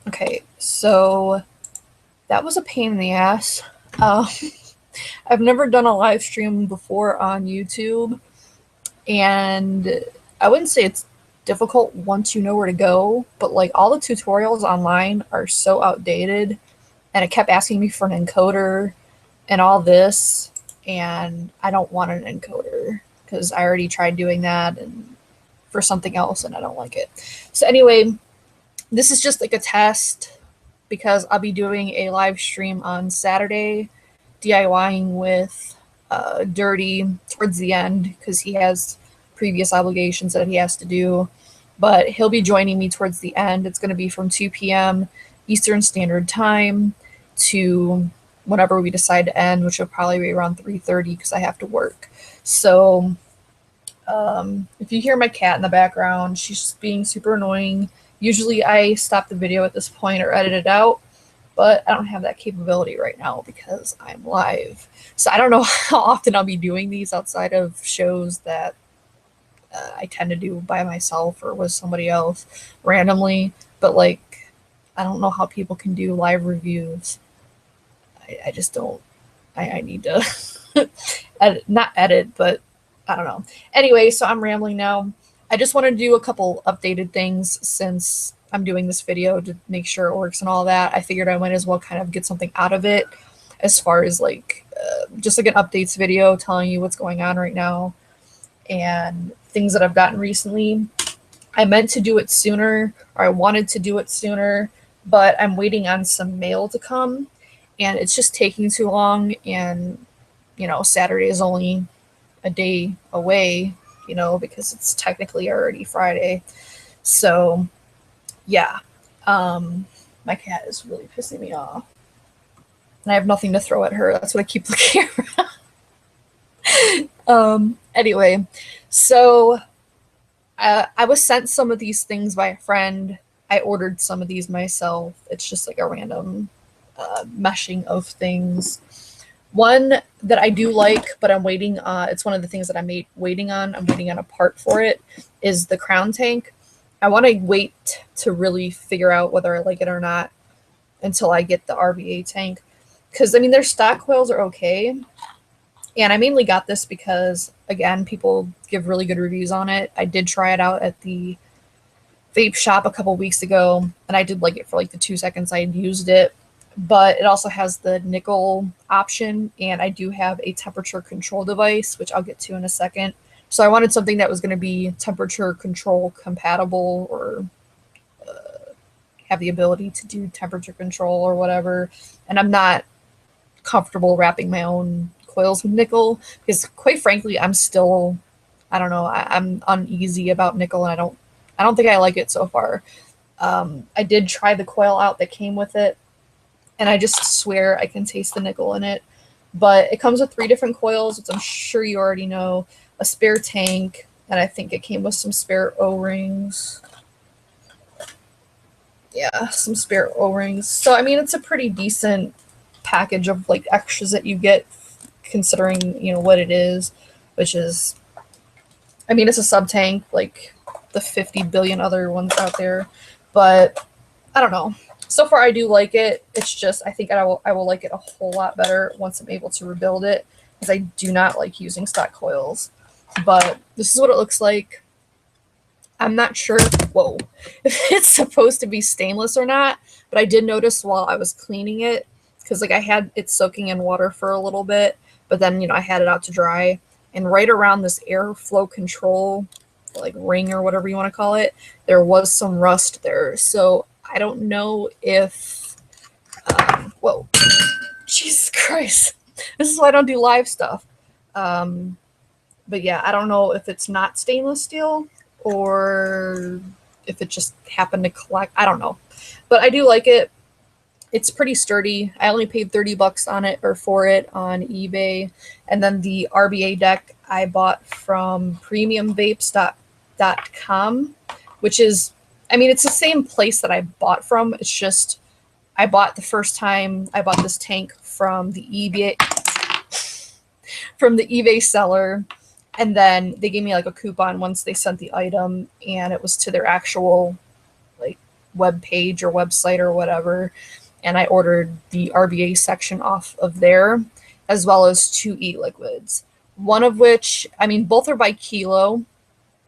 Okay, so that was a pain in the ass. I've never done a live stream before on YouTube, and I wouldn't say it's difficult once you know where to go, but like all the tutorials online are so outdated, and it kept asking me for an encoder and all this, and I don't want an encoder because I already tried doing that and for something else and I don't like it. So anyway, this is just like a test because I'll be doing a live stream on Saturday DIYing with Dirty towards the end because he has previous obligations that he has to do. But he'll be joining me towards the end. It's going to be from 2 p.m. Eastern Standard Time to whenever we decide to end, which will probably be around 3:30 because I have to work. So if you hear my cat in the background, she's just being super annoying. Usually I stop the video at this point or edit it out, but I don't have that capability right now because I'm live. So I don't know how often I'll be doing these outside of shows that I tend to do by myself or with somebody else randomly. But like, I don't know how people can do live reviews. I just don't. I need to edit, not edit, but I don't know. Anyway, so I'm rambling now. I just want to do a couple updated things since I'm doing this video to make sure it works and all that. I figured I might as well kind of get something out of it as far as like just like an updates video telling you what's going on right now and things that I've gotten recently. I meant to do it sooner, or I wanted to do it sooner, but I'm waiting on some mail to come and it's just taking too long. And, you know, Saturday is only a day away, you know, because it's technically already Friday. So, yeah, my cat is really pissing me off. And I have nothing to throw at her. That's what I keep looking around. Anyway, so I was sent some of these things by a friend. I ordered some of these myself. It's just like a random meshing of things. One that I do like, but I'm waiting on, it's one of the things that I'm waiting on. I'm waiting on a part for it, is the crown tank. I want to wait to really figure out whether I like it or not until I get the RBA tank. Because, I mean, their stock coils are okay. And I mainly got this because, again, people give really good reviews on it. I did try it out at the vape shop a couple weeks ago, and I did like it for like the 2 seconds I had used it. But it also has the nickel option, and I do have a temperature control device, which I'll get to in a second. So I wanted something that was going to be temperature control compatible or have the ability to do temperature control or whatever. And I'm not comfortable wrapping my own coils with nickel because, quite frankly, I'm still, I don't know, I'm uneasy about nickel, and I don't think I like it so far. I did try the coil out that came with it, and I just swear I can taste the nickel in it. But it comes with 3 different coils, which I'm sure you already know, a spare tank, and I think it came with some spare O-rings. Yeah, some spare O-rings. So, I mean, it's a pretty decent package of, like, extras that you get considering, you know, what it is, which is, I mean, it's a sub-tank, like the 50 billion other ones out there. But, I don't know. So far, I do like it. It's just, I think I will like it a whole lot better once I'm able to rebuild it, because I do not like using stock coils. But this is what it looks like. I'm not sure, whoa, if it's supposed to be stainless or not, but I did notice while I was cleaning it, because like I had it soaking in water for a little bit, but then, you know, I had it out to dry, and right around this airflow control, like ring or whatever you want to call it, there was some rust there. So I don't know if, whoa, Jesus Christ, this is why I don't do live stuff. But yeah, I don't know if it's not stainless steel or if it just happened to collect. I don't know, but I do like it. It's pretty sturdy. I only paid $30 on it or for it on eBay. And then the RBA deck I bought from premiumvapes.com, which is, I mean, it's the same place that I bought from. It's just I bought the first time I bought this tank from the eBay seller, and then they gave me like a coupon once they sent the item, and it was to their actual like web page or website or whatever, and I ordered the RBA section off of there, as well as 2 e-liquids. One of which, I mean, both are by kilo.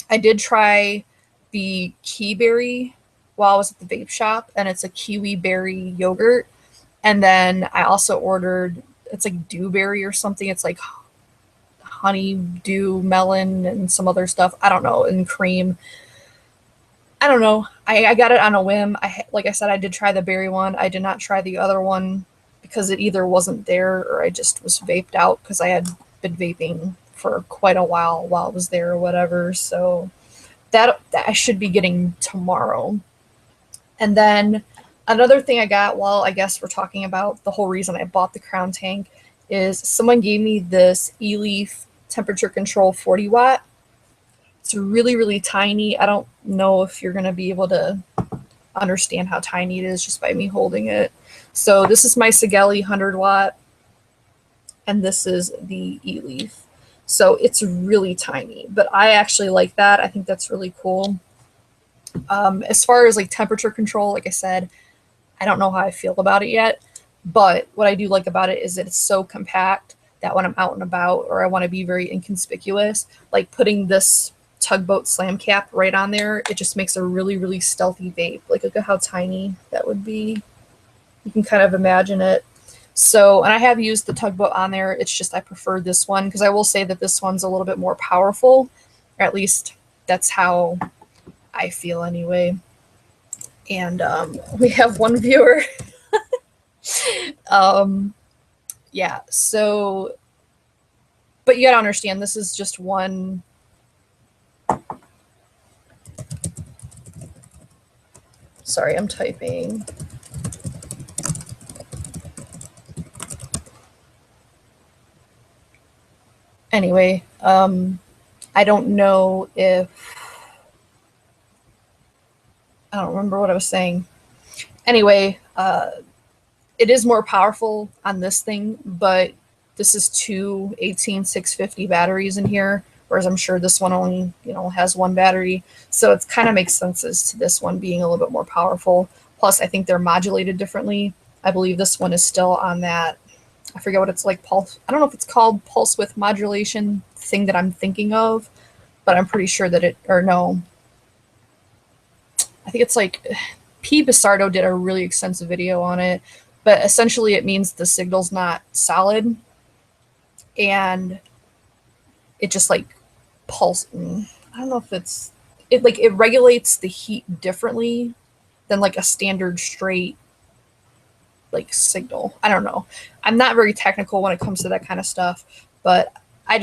I did try the key berry while I was at the vape shop, and it's a kiwi berry yogurt. And then I also ordered, it's like dewberry or something. It's like honey dew melon and some other stuff. I don't know, and cream. I don't know. I got it on a whim. Like I said, I did try the berry one. I did not try the other one because it either wasn't there or I just was vaped out because I had been vaping for quite a while I was there or whatever. So that I should be getting tomorrow. And then another thing I got, while I guess we're talking about the whole reason I bought the Crown Tank, is someone gave me this e-leaf temperature control 40 watt. It's really, really tiny. I don't know if you're going to be able to understand how tiny it is just by me holding it. So this is my Sigelli 100 watt, and this is the e-leaf. So it's really tiny, but I actually like that. I think that's really cool. As far as like temperature control, like I said, I don't know how I feel about it yet, but what I do like about it is that it's so compact that when I'm out and about or I want to be very inconspicuous, like putting this tugboat slam cap right on there, it just makes a really, really stealthy vape. Like, look at how tiny that would be. You can kind of imagine it. So, and I have used the tugboat on there. It's just I prefer this one because I will say that this one's a little bit more powerful, or at least that's how I feel anyway. And we have one viewer. Yeah, so, but you gotta understand, this is just one. Sorry, I'm typing. Anyway, I don't know if, I don't remember what I was saying. Anyway, it is more powerful on this thing, but this is two 18650 batteries in here, whereas I'm sure this one only, has one battery. So it kind of makes sense as to this one being a little bit more powerful. Plus, I think they're modulated differently. I believe this one is still on that, I forget what it's like, pulse. I don't know if it's called pulse width modulation thing that I'm thinking of, but I'm pretty sure that no. I think it's like P. Bissardo did a really extensive video on it, but essentially it means the signal's not solid and it just like pulse. I don't know if it regulates the heat differently than like a standard straight like signal. I don't know. I'm not very technical when it comes to that kind of stuff, but I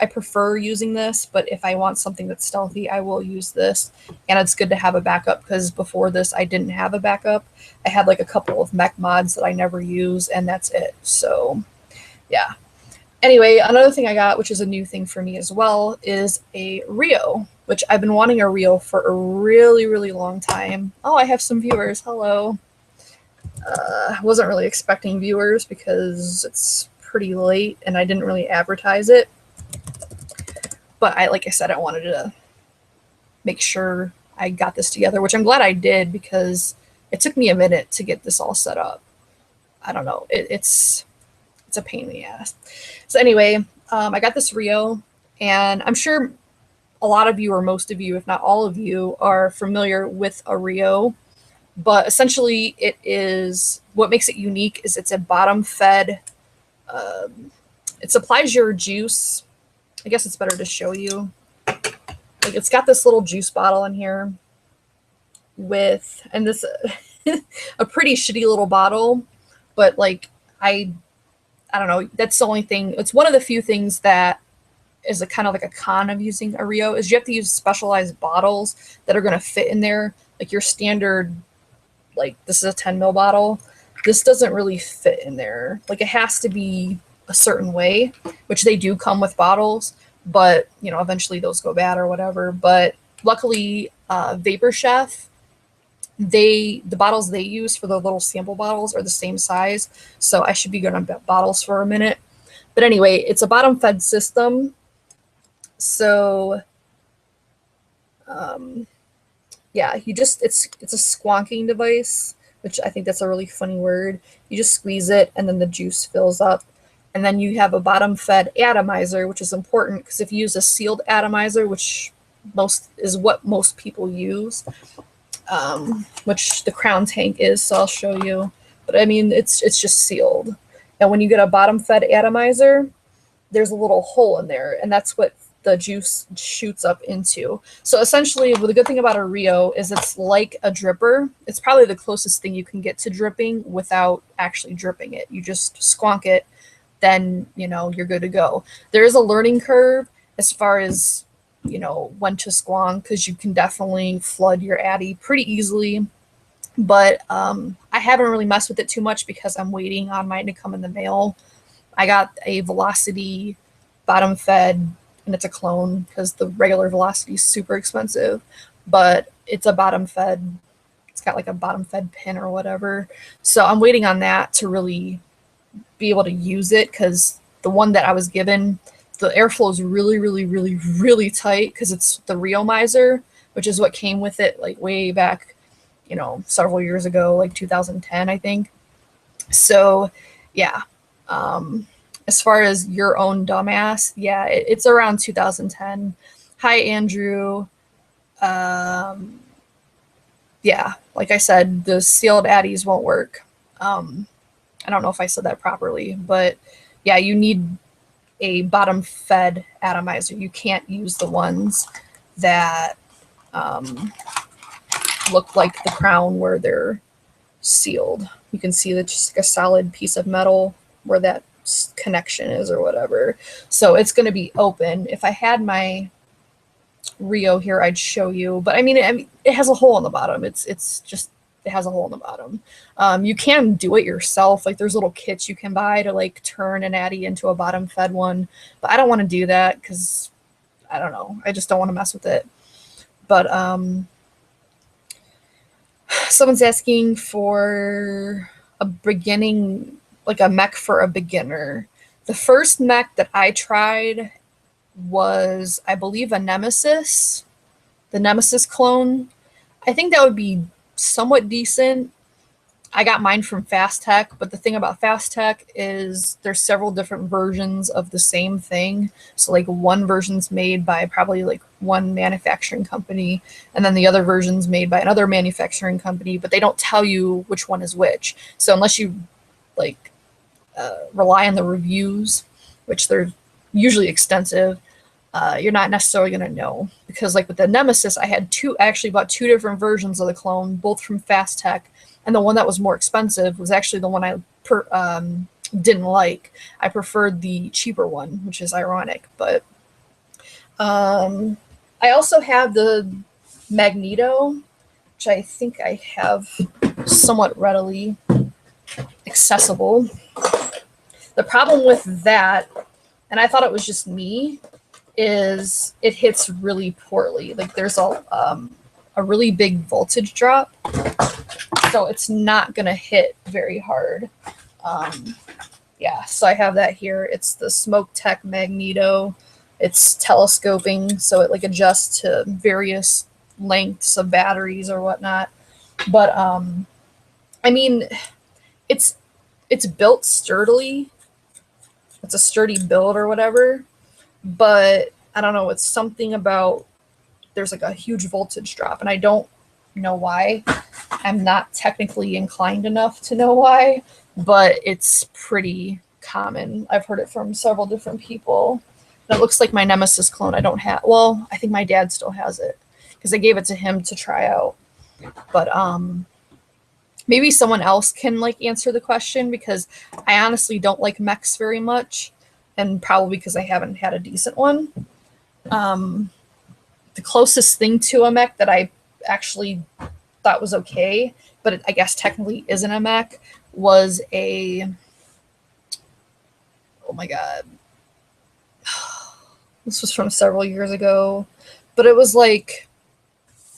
prefer using this, but if I want something that's stealthy, I will use this. And it's good to have a backup because before this, I didn't have a backup. I had like a couple of mech mods that I never use, and that's it. So, yeah. Anyway, another thing I got, which is a new thing for me as well, is a Rio, which I've been wanting a Rio for a really, really long time. Oh, I have some viewers. Hello. I wasn't really expecting viewers because it's pretty late and I didn't really advertise it. But like I said, I wanted to make sure I got this together, which I'm glad I did because it took me a minute to get this all set up. I don't know. It's a pain in the ass. So anyway, I got this Rio, and I'm sure a lot of you, or most of you, if not all of you, are familiar with a Rio. But essentially, what makes it unique is it's a bottom fed. It supplies your juice. I guess it's better to show you. Like, it's got this little juice bottle in here and this a pretty shitty little bottle, but like I don't know. That's the only thing. It's one of the few things that is a kind of like a con of using a Rio is you have to use specialized bottles that are going to fit in there. Like your standard, like this is a 10 ml bottle. This doesn't really fit in there. Like it has to be a certain way, which they do come with bottles, but eventually those go bad or whatever. But luckily, Vapor Chef, the bottles they use for the little sample bottles are the same size. So I should be good on bottles for a minute. But anyway, it's a bottom fed system. So yeah, you just it's a squonking device, which I think that's a really funny word. You just squeeze it and then the juice fills up. And then you have a bottom fed atomizer, which is important because if you use a sealed atomizer, which most people use, which the crown tank is, so I'll show you. But I mean, it's just sealed. And when you get a bottom fed atomizer, there's a little hole in there, and that's what the juice shoots up into. So essentially, well, the good thing about a Rio is it's like a dripper. It's probably the closest thing you can get to dripping without actually dripping it. You just squonk it, then you're good to go. There is a learning curve as far as when to squonk, because you can definitely flood your addy pretty easily. But I haven't really messed with it too much because I'm waiting on mine to come in the mail. I got a Velocity bottom fed, and it's a clone because the regular Velocity is super expensive, but it's a bottom fed. It's got like a bottom fed pin or whatever. So I'm waiting on that to really be able to use it, because the one that I was given, the airflow is really, really, really, really tight because it's the Riomizer, which is what came with it like way back, several years ago, like 2010, I think. So, yeah. As far as your own dumbass, yeah, it's around 2010. Hi, Andrew. Yeah, like I said, the sealed addies won't work. I don't know if I said that properly, but yeah, you need a bottom fed atomizer. You can't use the ones that look like the crown where they're sealed. You can see that just like a solid piece of metal where that connection is or whatever. So it's going to be open. If I had my Rio here, I'd show you. But I mean, it has a hole in the bottom. It has a hole in the bottom. You can do it yourself. Like there's little kits you can buy to like turn an addy into a bottom fed one. But I don't want to do that because I don't know. I just don't want to mess with it. But someone's asking for a beginning, like a mech for a beginner. The first mech that I tried was, I believe, a Nemesis, the Nemesis clone. I think that would be somewhat decent. I got mine from Fast Tech, but the thing about Fast Tech is there's several different versions of the same thing. So like one version's made by probably like one manufacturing company, and then the other version's made by another manufacturing company, but they don't tell you which one is which. So unless you like rely on the reviews, which they're usually extensive, you're not necessarily going to know. Because like with the Nemesis, I actually bought two different versions of the clone, both from Fast Tech, and the one that was more expensive was actually the one I didn't like. I preferred the cheaper one, which is ironic. But I also have the Magneto, which I think I have somewhat readily accessible. The problem with that, and I thought it was just me, is it hits really poorly. Like there's a really big voltage drop, so it's not gonna hit very hard. Yeah, so I have that here. It's the Smoke Tech Magneto. It's telescoping, so it like adjusts to various lengths of batteries or whatnot. But I mean, it's built sturdily. It's a sturdy build or whatever. But I don't know, it's something about there's like a huge voltage drop, and I don't know why. I'm not technically inclined enough to know why, but it's pretty common. I've heard it from several different people. And it looks like my Nemesis clone I don't have. Well, I think my dad still has it because I gave it to him to try out. But maybe someone else can like answer the question, because I honestly don't like mechs very much, and probably because I haven't had a decent one. The closest thing to a mech that I actually thought was okay, but it, I guess technically isn't a mech, was a, oh my god, this was from several years ago, but it was like,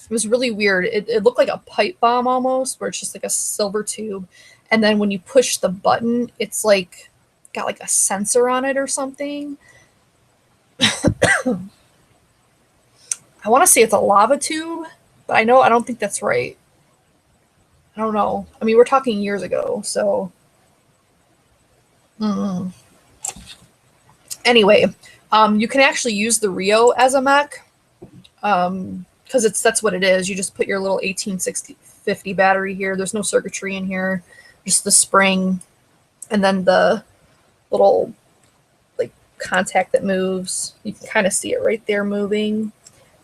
it was really weird. It looked like a pipe bomb almost, where it's just like a silver tube, and then when you push the button, it's like got like a sensor on it or something. I want to say it's a lava tube. But I don't think that's right. I don't know. I mean, we're talking years ago, so. Anyway, you can actually use the Rio as a mech, because that's what it is. You just put your little 1850 battery here. There's no circuitry in here, just the spring, and then the little like contact that moves. You can kind of see it right there moving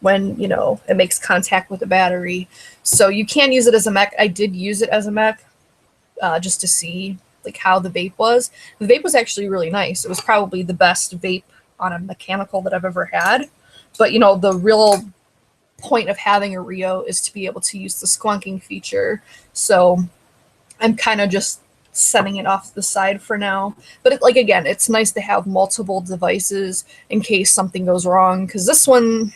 when it makes contact with the battery. So you can use it as a mech. I did use it as a mech, just to see like how the vape was. The vape was actually really nice. It was probably the best vape on a mechanical that I've ever had. But the real point of having a Rio is to be able to use the squonking feature. So I'm kind of just setting it off to the side for now. But again, it's nice to have multiple devices in case something goes wrong. Because this one,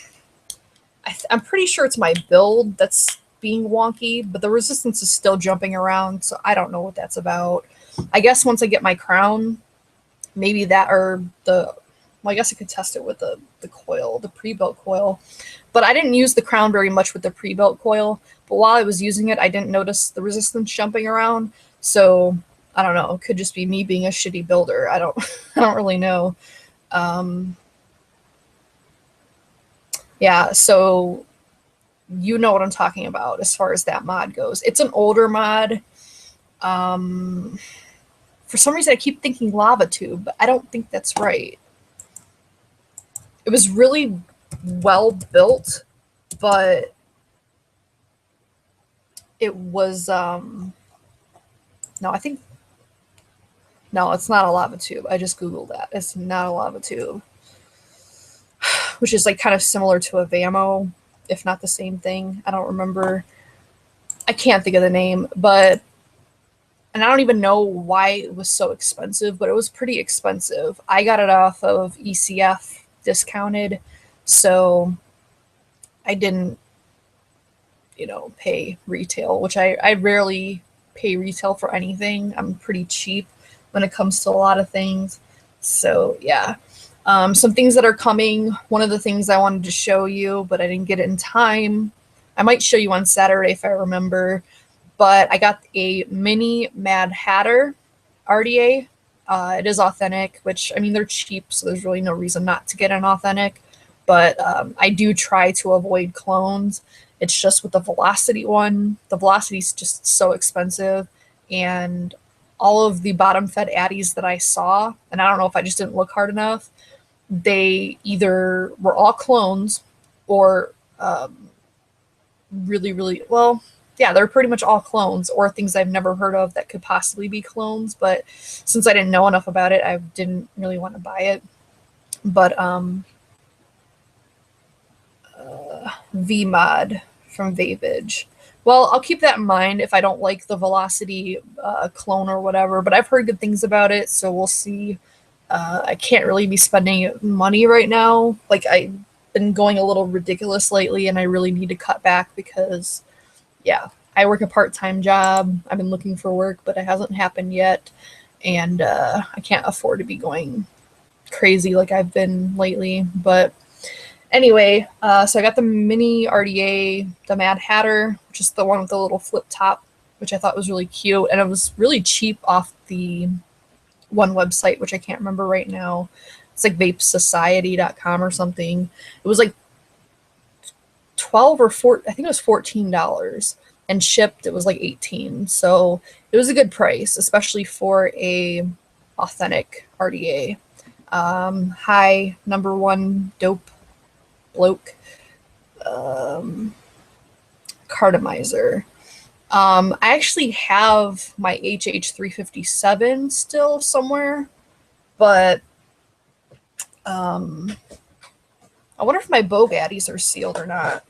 I'm pretty sure it's my build that's being wonky, but the resistance is still jumping around, so I don't know what that's about. I guess once I get my crown, maybe that, or well, I guess I could test it with the coil, the pre-built coil. But I didn't use the crown very much with the pre-built coil, but while I was using it, I didn't notice the resistance jumping around. So I don't know. It could just be me being a shitty builder. I don't I don't really know. Yeah, so you know what I'm talking about as far as that mod goes. It's an older mod. For some reason, I keep thinking lava tube, but I don't think that's right. It was really well built, but it was no, no, it's not a lava tube. I just Googled that. It's not a lava tube, which is like kind of similar to a Vamo, if not the same thing. I don't remember. I can't think of the name, and I don't even know why it was so expensive, but it was pretty expensive. I got it off of ECF discounted, so I didn't, pay retail, which I rarely pay retail for anything. I'm pretty cheap when it comes to a lot of things. So yeah. Some things that are coming. One of the things I wanted to show you, but I didn't get it in time. I might show you on Saturday if I remember. But I got a mini Mad Hatter RDA. It is authentic, which, I mean, they're cheap, so there's really no reason not to get an authentic. But I do try to avoid clones. It's just with the Velocity one. The Velocity is just so expensive. And all of the bottom-fed addies that I saw, and I don't know if I just didn't look hard enough, they either were all clones or really, really, well, yeah, they're pretty much all clones or things I've never heard of that could possibly be clones. But since I didn't know enough about it, I didn't really want to buy it. But VMod from Vapage. Well, I'll keep that in mind if I don't like the Velocity clone or whatever, but I've heard good things about it, so we'll see. I can't really be spending money right now. Like, I've been going a little ridiculous lately, and I really need to cut back because, yeah, I work a part-time job. I've been looking for work, but it hasn't happened yet, and I can't afford to be going crazy like I've been lately. But anyway, so I got the mini RDA, the Mad Hatter, which is the one with the little flip top, which I thought was really cute, and it was really cheap off the one website, which I can't remember right now. It's like vapesociety.com or something. It was like 12 or 4, I think it was $14, and shipped it was like 18. So it was a good price, especially for a authentic RDA. Hi, number one dope bloke. Cartomizer. I actually have my HH357 still somewhere, but I wonder if my Bow Baddies are sealed or not.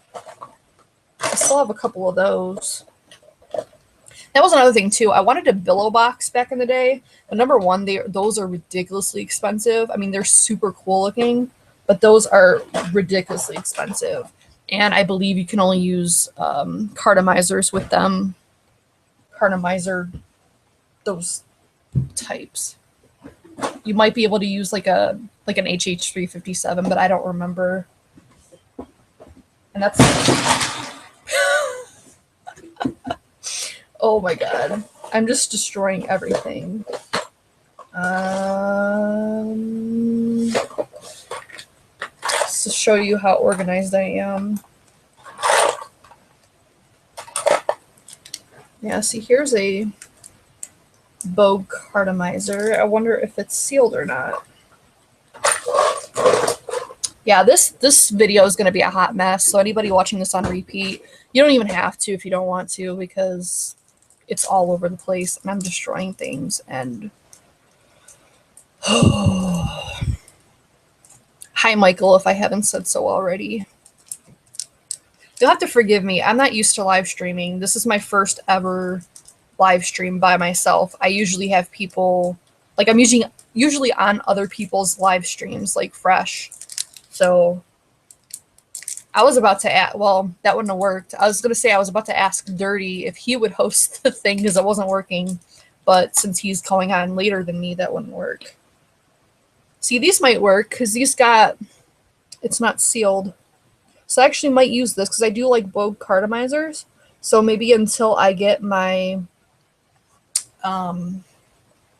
I still have a couple of those. That was another thing too. I wanted a Billow box back in the day, but number one, those are ridiculously expensive. I mean, they're super cool looking, but those are ridiculously expensive. And I believe you can only use cartomizers with them. Cartomizer, those types. You might be able to use like an HH357, but I don't remember. And that's Oh my god. I'm just destroying everything. Just to show you how organized I am. Yeah, see, here's a Vogue cartomizer. I wonder if it's sealed or not. Yeah, this video is going to be a hot mess, so anybody watching this on repeat, you don't even have to if you don't want to, because it's all over the place, and I'm destroying things, and... Hi, Michael, if I haven't said so already. You'll have to forgive me. I'm not used to live streaming. This is my first ever live stream by myself. I usually have people... Like, I'm usually on other people's live streams, like, fresh. So... I was about to ask, well, that wouldn't have worked. I was going to say I was about to ask Dirty if he would host the thing because it wasn't working. But since he's going on later than me, that wouldn't work. See, these might work because these got, it's not sealed. So I actually might use this because I do like Vogue cartomizers. So maybe until I get my,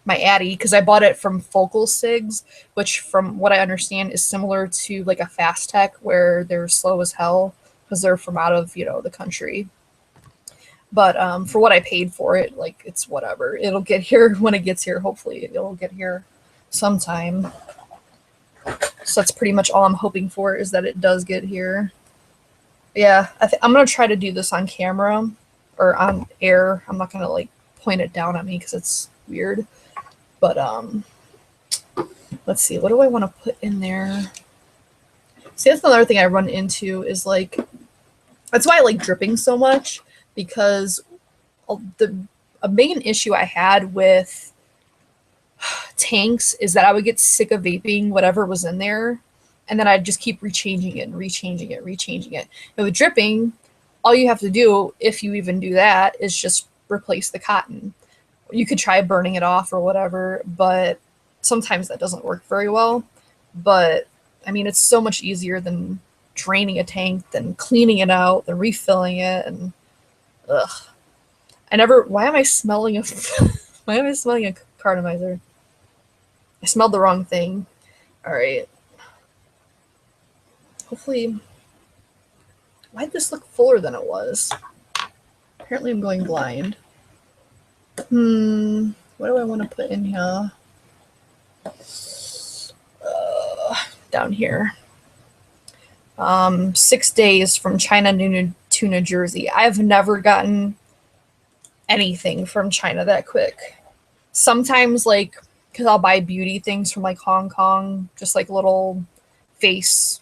my Addy, because I bought it from Focal Sigs, which from what I understand is similar to like a Fast Tech where they're slow as hell because they're from out of, you know, the country. But for what I paid for it, like, it's whatever. It'll get here when it gets here. Hopefully it'll get here sometime. So that's pretty much all I'm hoping for, is that it does get here. Yeah, I'm going to try to do this on camera or on air. I'm not going to like point it down at me because it's weird. But let's see, what do I want to put in there? See, that's another thing I run into is like, that's why I like dripping so much, because a main issue I had with tanks is that I would get sick of vaping whatever was in there, and then I'd just keep rechanging it and rechanging it, rechanging it. And with dripping, all you have to do, if you even do that, is just replace the cotton. You could try burning it off or whatever, but sometimes that doesn't work very well. But I mean, it's so much easier than draining a tank, than cleaning it out, than refilling it, and ugh. Why am I smelling a why am I smelling a cartomizer? I smelled the wrong thing. All right. Hopefully, why'd this look fuller than it was? Apparently I'm going blind. What do I want to put in here? Down here. 6 days from China to New Jersey. I've never gotten anything from China that quick. Sometimes, like, because I'll buy beauty things from like Hong Kong, just like little face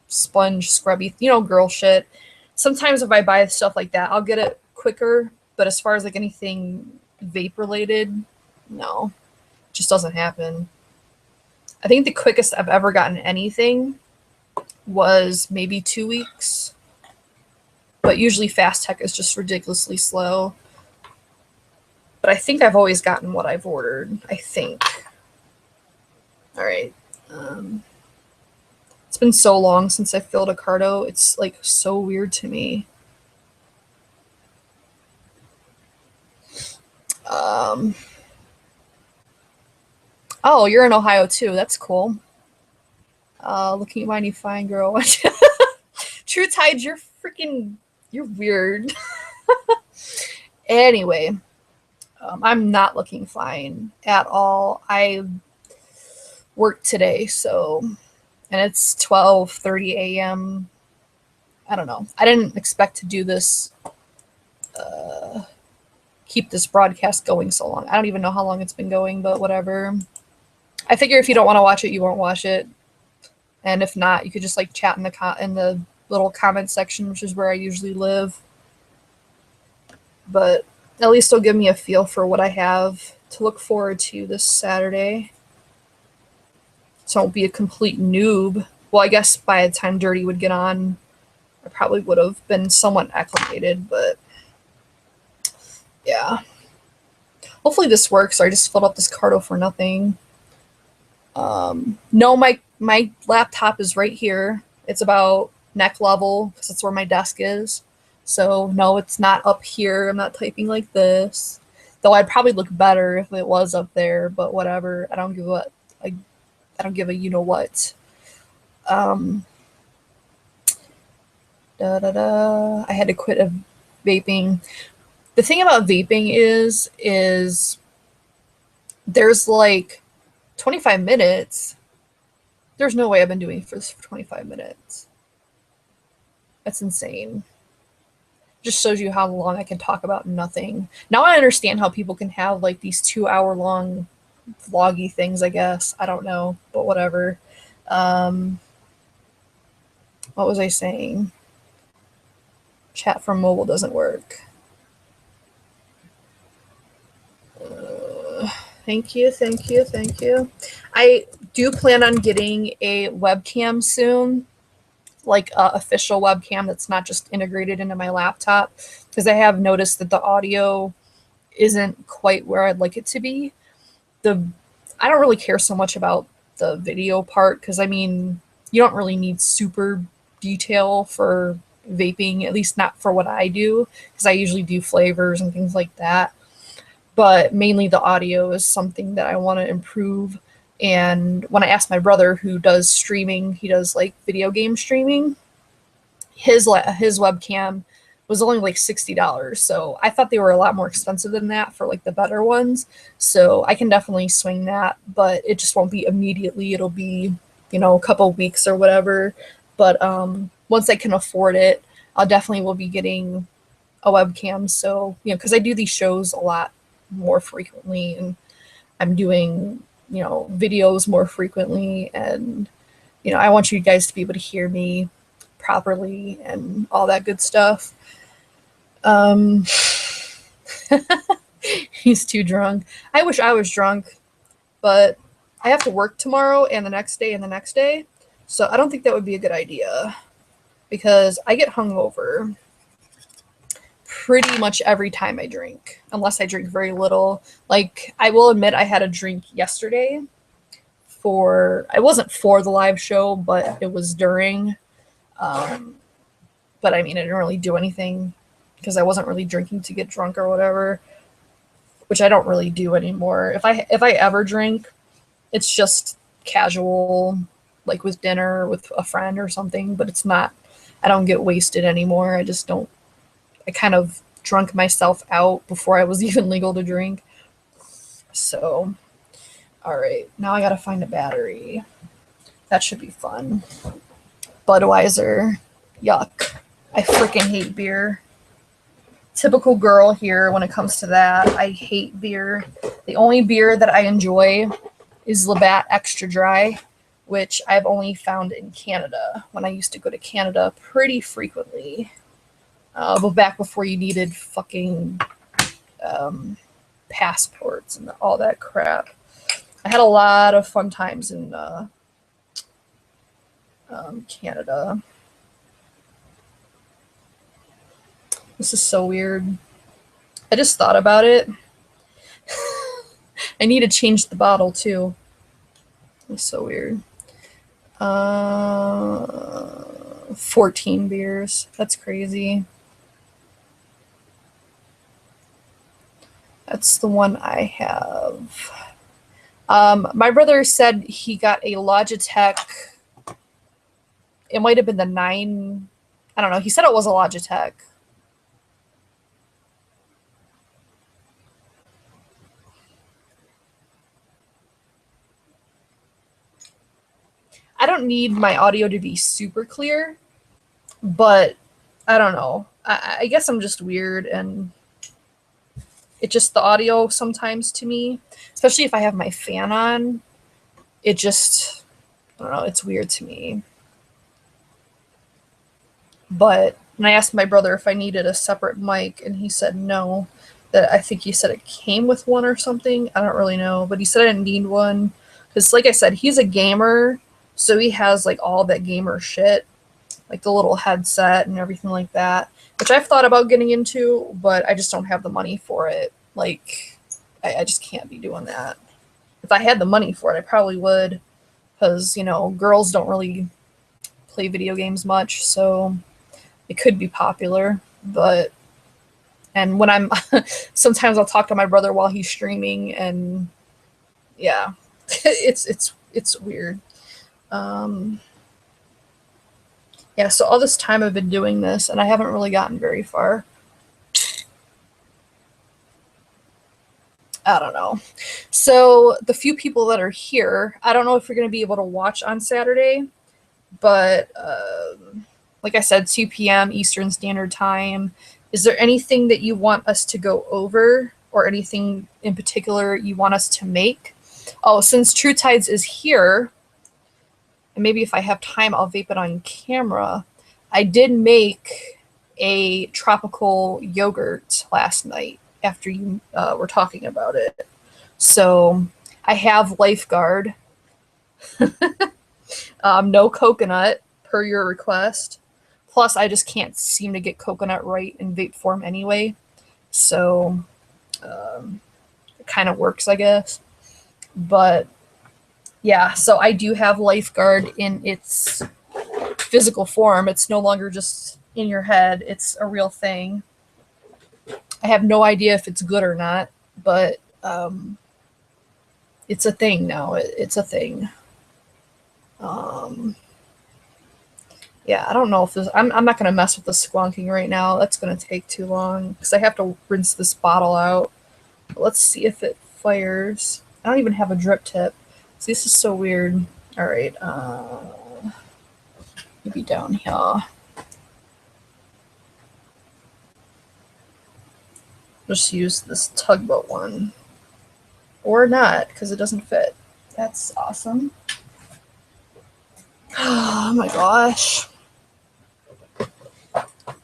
sponge scrubby, you know, girl shit. Sometimes if I buy stuff like that, I'll get it quicker. But as far as like anything vape related, no, it just doesn't happen. I think the quickest I've ever gotten anything was maybe 2 weeks. But usually Fast Tech is just ridiculously slow. But I think I've always gotten what I've ordered. I think. All right. It's been so long since I filled a carto. It's like so weird to me. Oh, you're in Ohio too. That's cool. Looking at my new fine girl. True Tide, you're weird. Anyway, I'm not looking fine at all. I worked today, and it's 12:30 a.m. I don't know. I didn't expect to do this, keep this broadcast going so long. I don't even know how long it's been going, but whatever. I figure if you don't want to watch it, you won't watch it. And if not, you could just like chat in the little comment section, which is where I usually live. But at least it'll give me a feel for what I have to look forward to this Saturday. So I won't be a complete noob. Well, I guess by the time Dirty would get on, I probably would have been somewhat acclimated, but yeah. Hopefully this works, or I just filled up this carto for nothing. No, my laptop is right here. It's about neck level because that's where my desk is. So no, it's not up here. I'm not typing like this. Though I'd probably look better if it was up there, but whatever. I don't give a I don't give a you know what. Um I had to quit a vaping. The thing about vaping is there's like 25 minutes. There's no way I've been doing this for 25 minutes. That's insane. Just shows you how long I can talk about nothing. Now I understand how people can have like these 2 hour long vloggy things, I guess. I don't know, but whatever. Um, what was I saying? Chat from mobile doesn't work. Thank you, thank you, thank you. I do plan on getting a webcam soon, like a official webcam that's not just integrated into my laptop, because I have noticed that the audio isn't quite where I'd like it to be. I don't really care so much about the video part, because I mean, you don't really need super detail for vaping, at least not for what I do, because I usually do flavors and things like that. But mainly the audio is something that I want to improve. And when I asked my brother, who does streaming, he does like video game streaming, his webcam was only like $60. So I thought they were a lot more expensive than that for like the better ones. So I can definitely swing that, but it just won't be immediately. It'll be, a couple weeks or whatever. But once I can afford it, I'll definitely will be getting a webcam. So, because I do these shows a lot more frequently, and I'm doing, videos more frequently, and I want you guys to be able to hear me properly and all that good stuff. He's too drunk. I wish I was drunk, but I have to work tomorrow and the next day and the next day. So I don't think that would be a good idea, because I get hungover pretty much every time I drink, unless I drink very little. Like, I will admit I had a drink yesterday I wasn't for the live show, but it was during. But I mean, I didn't really do anything because I wasn't really drinking to get drunk or whatever, which I don't really do anymore. If I ever drink, it's just casual, like with dinner with a friend or something, but it's not, I don't get wasted anymore. I just don't, I kind of drunk myself out before I was even legal to drink. So, all right, now I gotta find a battery. That should be fun. Budweiser, yuck. I freaking hate beer. Typical girl here when it comes to that. I hate beer. The only beer that I enjoy is Labatt Extra Dry, which I've only found in Canada, when I used to go to Canada pretty frequently. But back before you needed fucking passports and all that crap. I had a lot of fun times in Canada. This is so weird. I just thought about it. I need to change the bottle too. It's so weird. 14 beers. That's crazy. That's the one I have. My brother said he got a Logitech. It might have been the 9. I don't know. He said it was a Logitech. I don't need my audio to be super clear, but I don't know. I guess I'm just weird, and it just, the audio sometimes to me, especially if I have my fan on, it just, I don't know, it's weird to me. But when I asked my brother if I needed a separate mic, and he said no, that I think he said it came with one or something. I don't really know, but he said I didn't need one, because like I said, he's a gamer, so he has like all that gamer shit, like the little headset and everything like that, which I've thought about getting into, but I just don't have the money for it. Like, I just can't be doing that. If I had the money for it, I probably would, because, girls don't really play video games much, so it could be popular. But and when I'm sometimes I'll talk to my brother while he's streaming, and yeah, it's weird. Yeah, so all this time I've been doing this, and I haven't really gotten very far. I don't know. So the few people that are here, I don't know if you're going to be able to watch on Saturday, but like I said, 2 p.m. Eastern Standard Time. Is there anything that you want us to go over, or anything in particular you want us to make? Oh, since True Tides is here, and maybe if I have time, I'll vape it on camera. I did make a tropical yogurt last night after you were talking about it. So I have Lifeguard, no coconut per your request. Plus, I just can't seem to get coconut right in vape form anyway. So it kind of works, I guess. But yeah, so I do have Lifeguard in its physical form. It's no longer just in your head, it's a real thing. I have no idea if it's good or not, but it's a thing now. It's a thing. Yeah, I don't know if this. I'm not going to mess with the squonking right now. That's going to take too long because I have to rinse this bottle out. But let's see if it fires. I don't even have a drip tip. See, this is so weird. All right. Maybe down here. Just use this tugboat one. Or not, because it doesn't fit. That's awesome. Oh my gosh.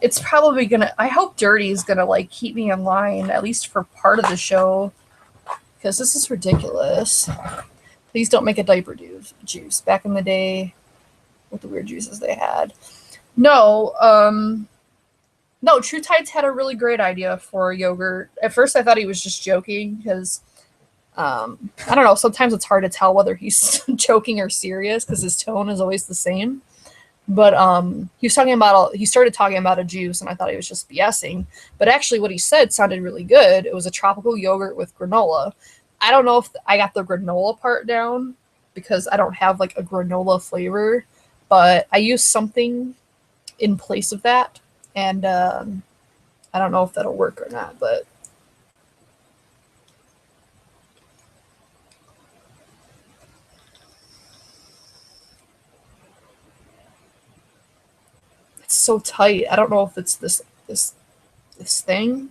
It's probably gonna, I hope Dirty is gonna like keep me in line, at least for part of the show, because this is ridiculous. Please don't make a diaper juice. Back in the day, with the weird juices they had. No, no, True Tides had a really great idea for yogurt. At first I thought he was just joking, because I don't know, sometimes it's hard to tell whether he's joking or serious because his tone is always the same. But he started talking about a juice, and I thought he was just BSing. But actually what he said sounded really good. It was a tropical yogurt with granola. I don't know if I got the granola part down because I don't have like a granola flavor, but I used something in place of that, and I don't know if that'll work or not, but it's so tight. I don't know if it's this thing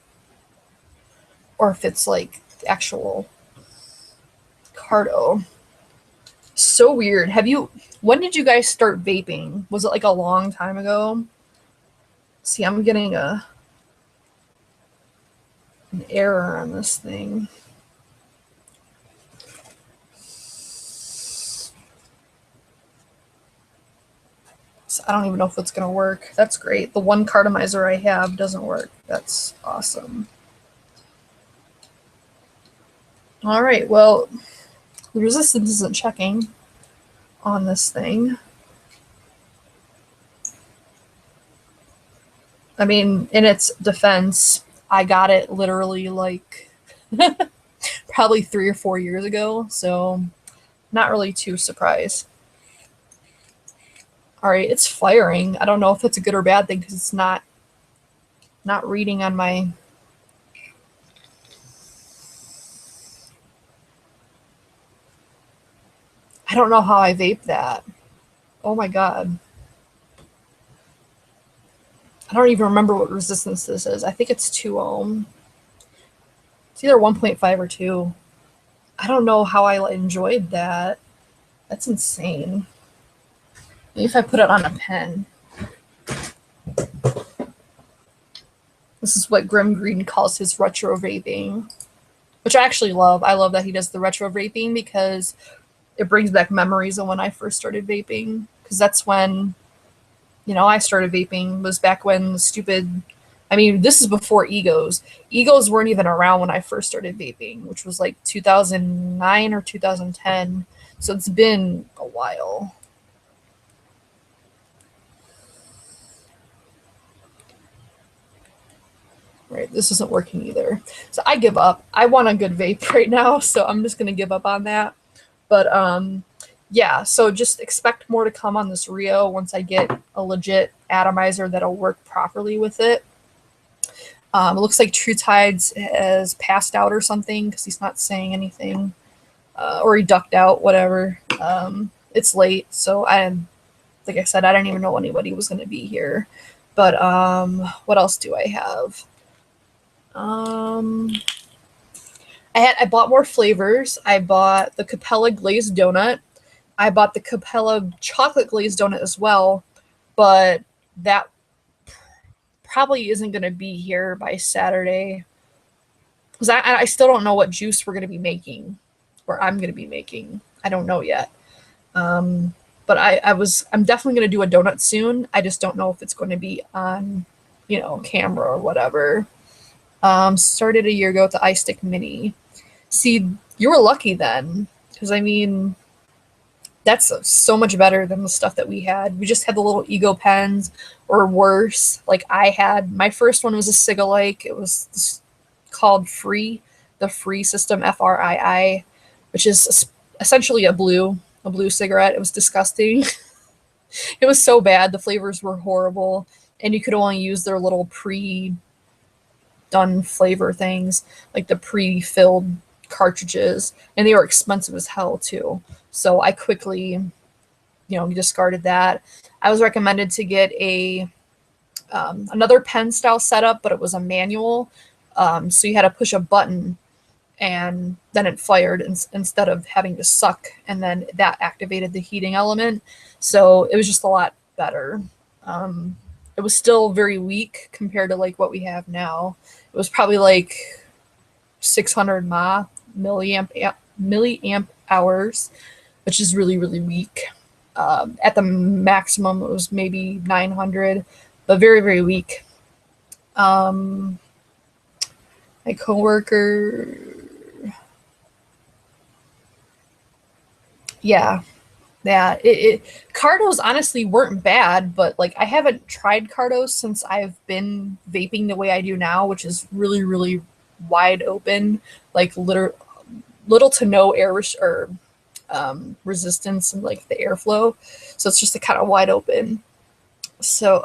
or if it's like the actual cardo. So weird. When did you guys start vaping? Was it like a long time ago? See, I'm getting an error on this thing. So I don't even know if it's gonna work. That's great. The one cartomizer I have doesn't work. That's awesome. All right, well, the resistance isn't checking on this thing. I mean, in its defense, I got it literally like probably 3 or 4 years ago, so not really too surprised. All right, it's firing. I don't know if it's a good or bad thing because it's not reading on my. I don't know how I vape that. Oh my god. I don't even remember what resistance this is. I think it's 2 ohm. It's either 1.5 or 2. I don't know how I enjoyed that. That's insane. Maybe if I put it on a pen. This is what Grim Green calls his retro vaping, which I actually love. I love that he does the retro vaping because it brings back memories of when I first started vaping. Because that's when, I started vaping, was back when the stupid. I mean, this is before egos. Egos weren't even around when I first started vaping, which was like 2009 or 2010. So it's been a while. Right, this isn't working either. So I give up. I want a good vape right now, so I'm just gonna give up on that. But yeah, so just expect more to come on this Rio once I get a legit atomizer that'll work properly with it. It looks like True Tides has passed out or something because he's not saying anything, or he ducked out, whatever. It's late, so like I said, I didn't even know anybody was going to be here. But what else do I have? I bought more flavors. I bought the Capella glazed donut. I bought the Capella chocolate glazed donut as well, but that probably isn't going to be here by Saturday because I still don't know what juice we're going to be making, or I'm going to be making. I don't know yet. But I'm definitely going to do a donut soon. I just don't know if it's going to be on, camera or whatever. Started a year ago with the iStick Mini. See, you were lucky then, because I mean, that's so much better than the stuff that we had. We just had the little ego pens, or worse. Like I had, my first one was a Cigalike. It was called Free, the Free system, FRII, which is essentially a blue cigarette. It was disgusting. It was so bad. The flavors were horrible, and you could only use their little pre-done flavor things, like the pre-filled cartridges, and they were expensive as hell too. So I quickly, discarded that. I was recommended to get a another pen style setup, but it was a manual. So you had to push a button and then it fired instead of having to suck, and then that activated the heating element. So it was just a lot better. It was still very weak compared to like what we have now. It was probably like 600 milliamp hours, which is really, really weak. At the maximum, it was maybe 900, but very, very weak. My coworker, yeah, Cardos honestly weren't bad, but like I haven't tried Cardos since I've been vaping the way I do now, which is really, really wide open, like little to no air resistance and like the airflow. So it's just a kind of wide open. So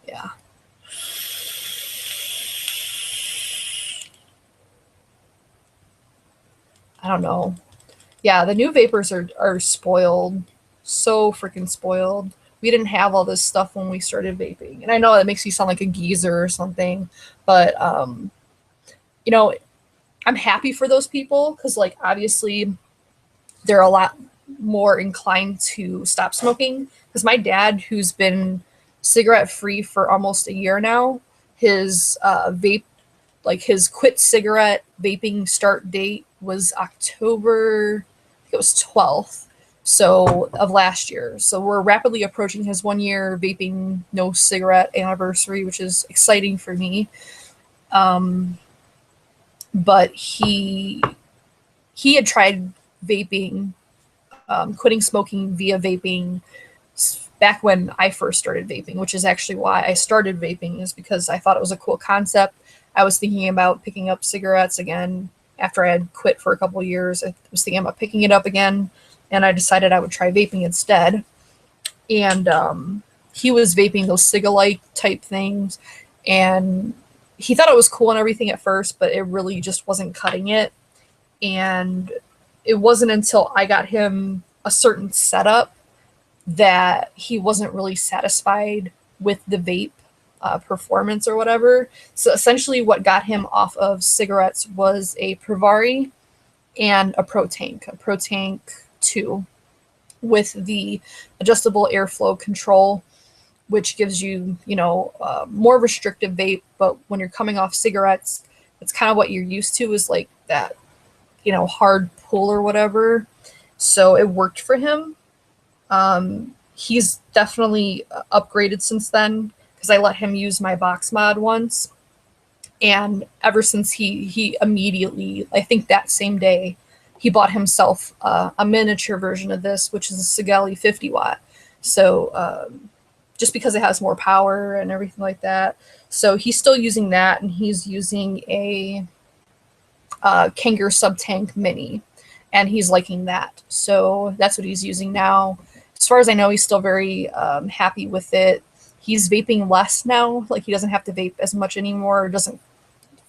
yeah. I don't know. Yeah, the new vapors are spoiled. So freaking spoiled. We didn't have all this stuff when we started vaping. And I know that makes me sound like a geezer or something, but I'm happy for those people because like obviously they're a lot more inclined to stop smoking. Because my dad, who's been cigarette free for almost a year now, his vape, like his quit cigarette vaping start date was October, I think it was 12th, so of last year. So we're rapidly approaching his 1 year vaping no cigarette anniversary, which is exciting for me. But he had tried vaping, quitting smoking via vaping back when I first started vaping, which is actually why I started vaping, is because I thought it was a cool concept. I was thinking about picking up cigarettes again after I had quit for a couple of years. I was thinking about picking it up again, and I decided I would try vaping instead. And he was vaping those Cigalike type things, and he thought it was cool and everything at first, but it really just wasn't cutting it. And it wasn't until I got him a certain setup that he wasn't really satisfied with the vape performance or whatever. So essentially what got him off of cigarettes was a Provari and a ProTank 2 with the adjustable airflow control, which gives you, more restrictive vape. But when you're coming off cigarettes, it's kind of what you're used to, is like that, hard pull or whatever. So it worked for him. He's definitely upgraded since then, because I let him use my box mod once. And ever since he immediately, I think that same day, he bought himself a miniature version of this, which is a Sigali 50 watt. So just because it has more power and everything like that. So he's still using that, and he's using a Kanger Subtank Mini, and he's liking that. So that's what he's using now. As far as I know, he's still very happy with it. He's vaping less now. Like, he doesn't have to vape as much anymore. Doesn't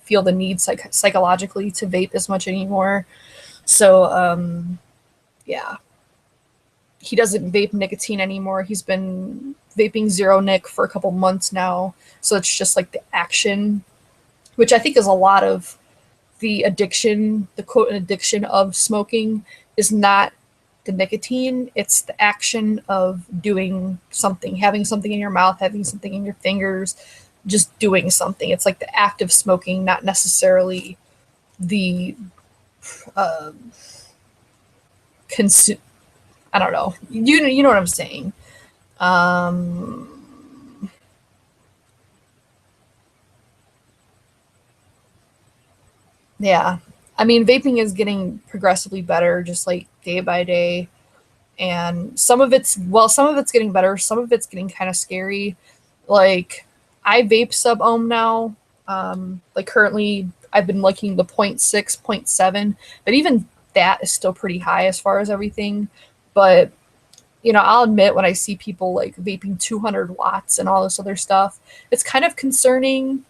feel the need psychologically to vape as much anymore. So yeah, he doesn't vape nicotine anymore. He's been vaping zero nic for a couple months now. So it's just like the action, which I think is a lot of the addiction, the quote addiction of smoking, is not the nicotine. It's the action of doing something, having something in your mouth, having something in your fingers, just doing something. It's like the act of smoking, not necessarily the consume. I don't know. You know what I'm saying. Yeah. I mean, vaping is getting progressively better, just like day by day. And some of it's getting better. Some of it's getting kind of scary. Like, I vape sub ohm now. Like, currently, I've been liking the 0.6, 0.7, but even that is still pretty high as far as everything. But I'll admit, when I see people like vaping 200 watts and all this other stuff, it's kind of concerning.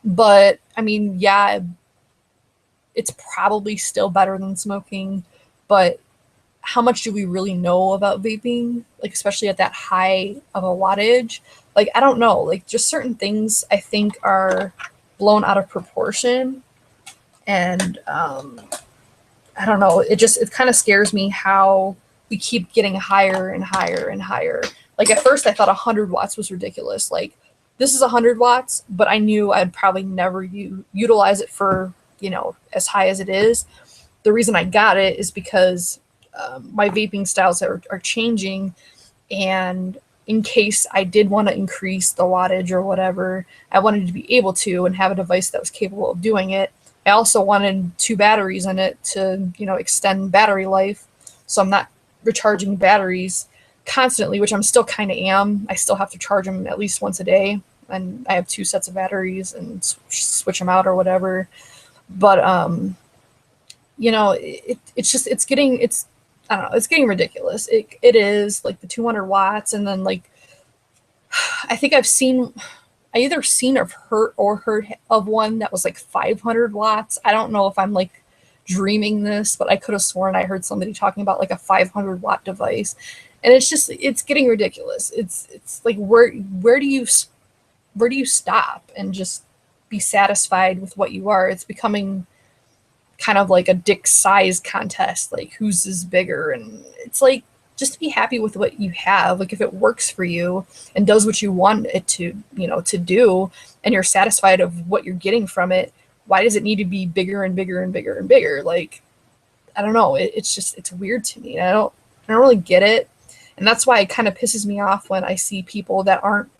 But I mean, yeah, it's probably still better than smoking. But how much do we really know about vaping? Like, especially at that high of a wattage? Like, I don't know. Like, just certain things I think are blown out of proportion. And I don't know. It kind of scares me how we keep getting higher and higher and higher. Like, at first I thought 100 watts was ridiculous. Like, this is 100 watts, but I knew I'd probably never utilize it for, as high as it is. The reason I got it is because my vaping styles are changing, and in case I did want to increase the wattage or whatever, I wanted to be able to and have a device that was capable of doing it. I also wanted 2 batteries in it to, extend battery life, so I'm not recharging batteries constantly, which I'm still kind of am. I still have to charge them at least once a day, and I have 2 sets of batteries and switch them out or whatever. But I don't know, it's getting ridiculous. It is like the 200 watts, and then like I think I either seen or heard of one that was like 500 watts. I don't know if I'm like dreaming this, but I could have sworn I heard somebody talking about like a 500 watt device, and it's getting ridiculous. It's like, where do you stop and just be satisfied with what you are? It's becoming kind of like a dick size contest, like whose is bigger. And it's like, just be happy with what you have. Like, if it works for you and does what you want it to, to do, and you're satisfied of what you're getting from it, why does it need to be bigger and bigger and bigger and bigger? Like, I don't know. It's weird to me. I don't really get it. And that's why it kind of pisses me off when I see people that aren't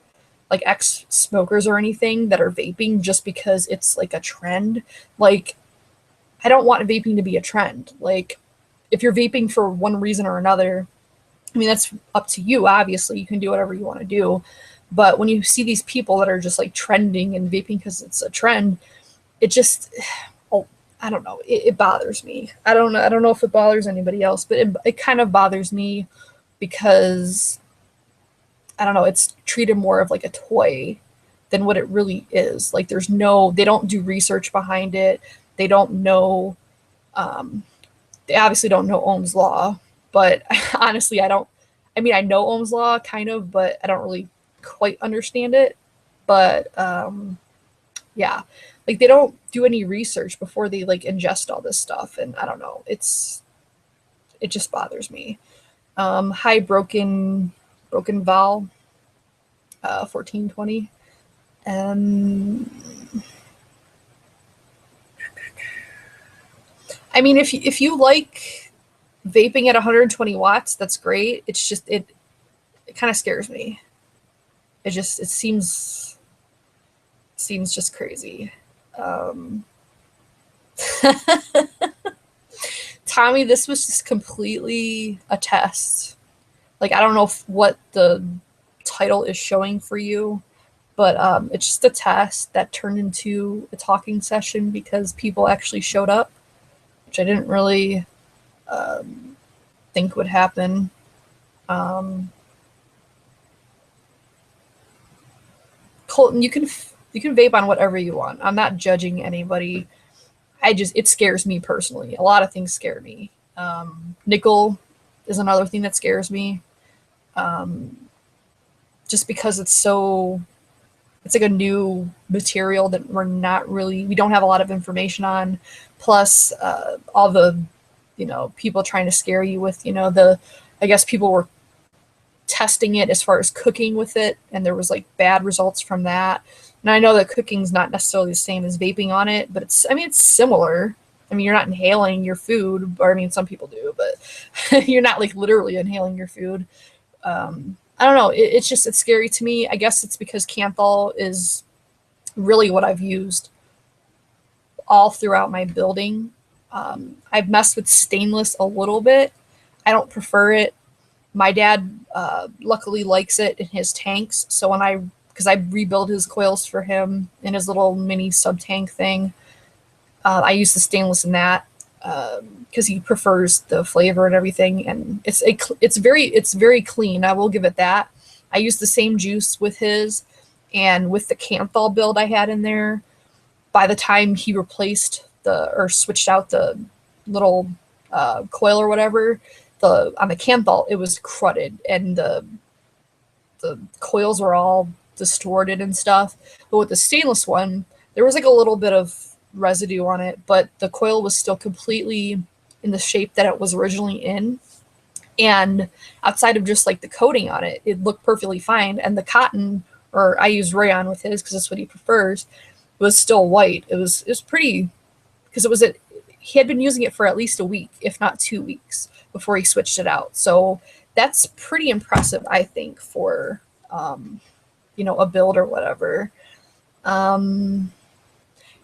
like ex-smokers or anything that are vaping just because it's like a trend. Like, I don't want vaping to be a trend. Like, if you're vaping for one reason or another, I mean, that's up to you. Obviously, you can do whatever you want to do. But when you see these people that are just like trending and vaping because it's a trend, it just, oh, I don't know. It bothers me. I don't know. I don't know if it bothers anybody else, but it kind of bothers me because, I don't know, it's treated more of like a toy than what it really is. Like, they don't do research behind it. They don't know, they obviously don't know Ohm's law, but honestly, I know Ohm's law kind of, but I don't really quite understand it. But yeah, like, they don't do any research before they like ingest all this stuff. And I don't know, it just bothers me. High broken vowel, 1420. I mean, if you like vaping at 120 watts, that's great. It's just, it kind of scares me. It seems just crazy. Tommy, this was just completely a test. Like, I don't know what the title is showing for you, but it's just a test that turned into a talking session because people actually showed up, which I didn't really think would happen. Colton, you can vape on whatever you want. I'm not judging anybody. It scares me personally. A lot of things scare me. Nickel is another thing that scares me. Just because it's like a new material that we don't have a lot of information on. Plus, all the, people trying to scare you with, I guess people were testing it as far as cooking with it, and there was like bad results from that. And I know that cooking's not necessarily the same as vaping on it, but it's similar. You're not inhaling your food, or some people do, but you're not like literally inhaling your food. I don't know. It's scary to me. I guess it's because Canthal is really what I've used all throughout my building. I've messed with stainless a little bit. I don't prefer it. My dad luckily likes it in his tanks. So because I rebuild his coils for him in his little mini sub tank thing, I use the stainless in that because he prefers the flavor and everything. And it's very clean. I will give it that. I used the same juice with his, and with the Canthal build I had in there. By the time he replaced or switched out the little coil or whatever, on the Canthal, it was cruddy and the coils were all distorted and stuff. But with the stainless one, there was like a little bit of residue on it, but the coil was still completely in the shape that it was originally in. And outside of just like the coating on it, it looked perfectly fine. And the cotton, or I use rayon with his because that's what he prefers, was still white. It was pretty, because he had been using it for at least a week, if not 2 weeks, before he switched it out. So that's pretty impressive, I think, for a build or whatever.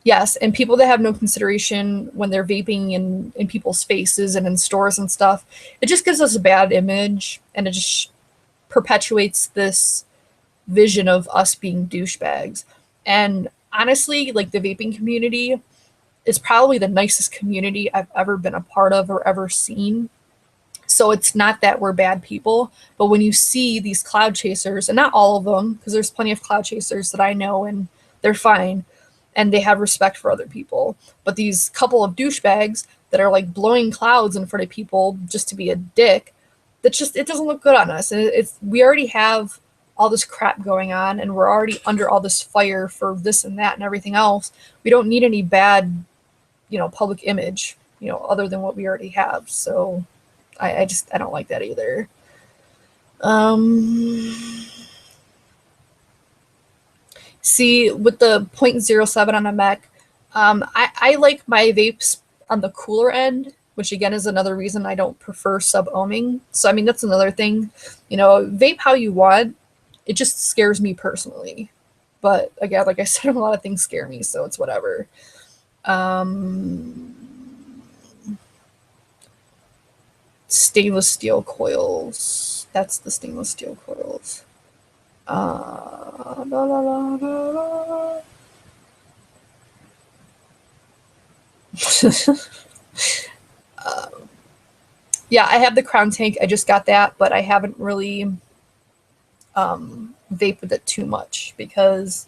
Yes, and people that have no consideration when they're vaping in people's faces and in stores and stuff, it just gives us a bad image, and it just perpetuates this vision of us being douchebags. And honestly, like, the vaping community is probably the nicest community I've ever been a part of or ever seen. So it's not that we're bad people, but when you see these cloud chasers, and not all of them, because there's plenty of cloud chasers that I know and they're fine and they have respect for other people, but these couple of douchebags that are like blowing clouds in front of people just to be a dick, it doesn't look good on us. And we already have all this crap going on, and we're already under all this fire for this and that and everything else. We don't need any bad, public image, other than what we already have. So I don't like that either. See, with the 0.07 on a mech, I like my vapes on the cooler end, which again is another reason I don't prefer sub-ohming. So, that's another thing. Vape how you want. It just scares me personally. But again, like I said, a lot of things scare me, so it's whatever. Stainless steel coils. That's the stainless steel coils. Yeah, I have the Crown Tank. I just got that, but I haven't really vaped with it too much because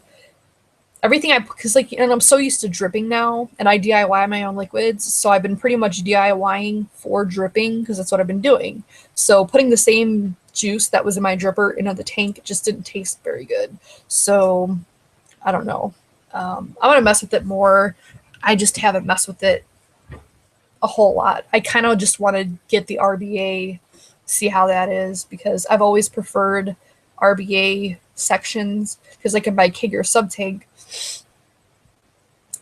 and I'm so used to dripping now, and I DIY my own liquids, so I've been pretty much DIYing for dripping because that's what I've been doing. So putting the same juice that was in my dripper into the tank just didn't taste very good. So I don't know. I'm gonna mess with it more. I just haven't messed with it a whole lot. I kind of just want to get the RBA, see how that is, because I've always preferred RBA sections, because like in my Kigger sub tank,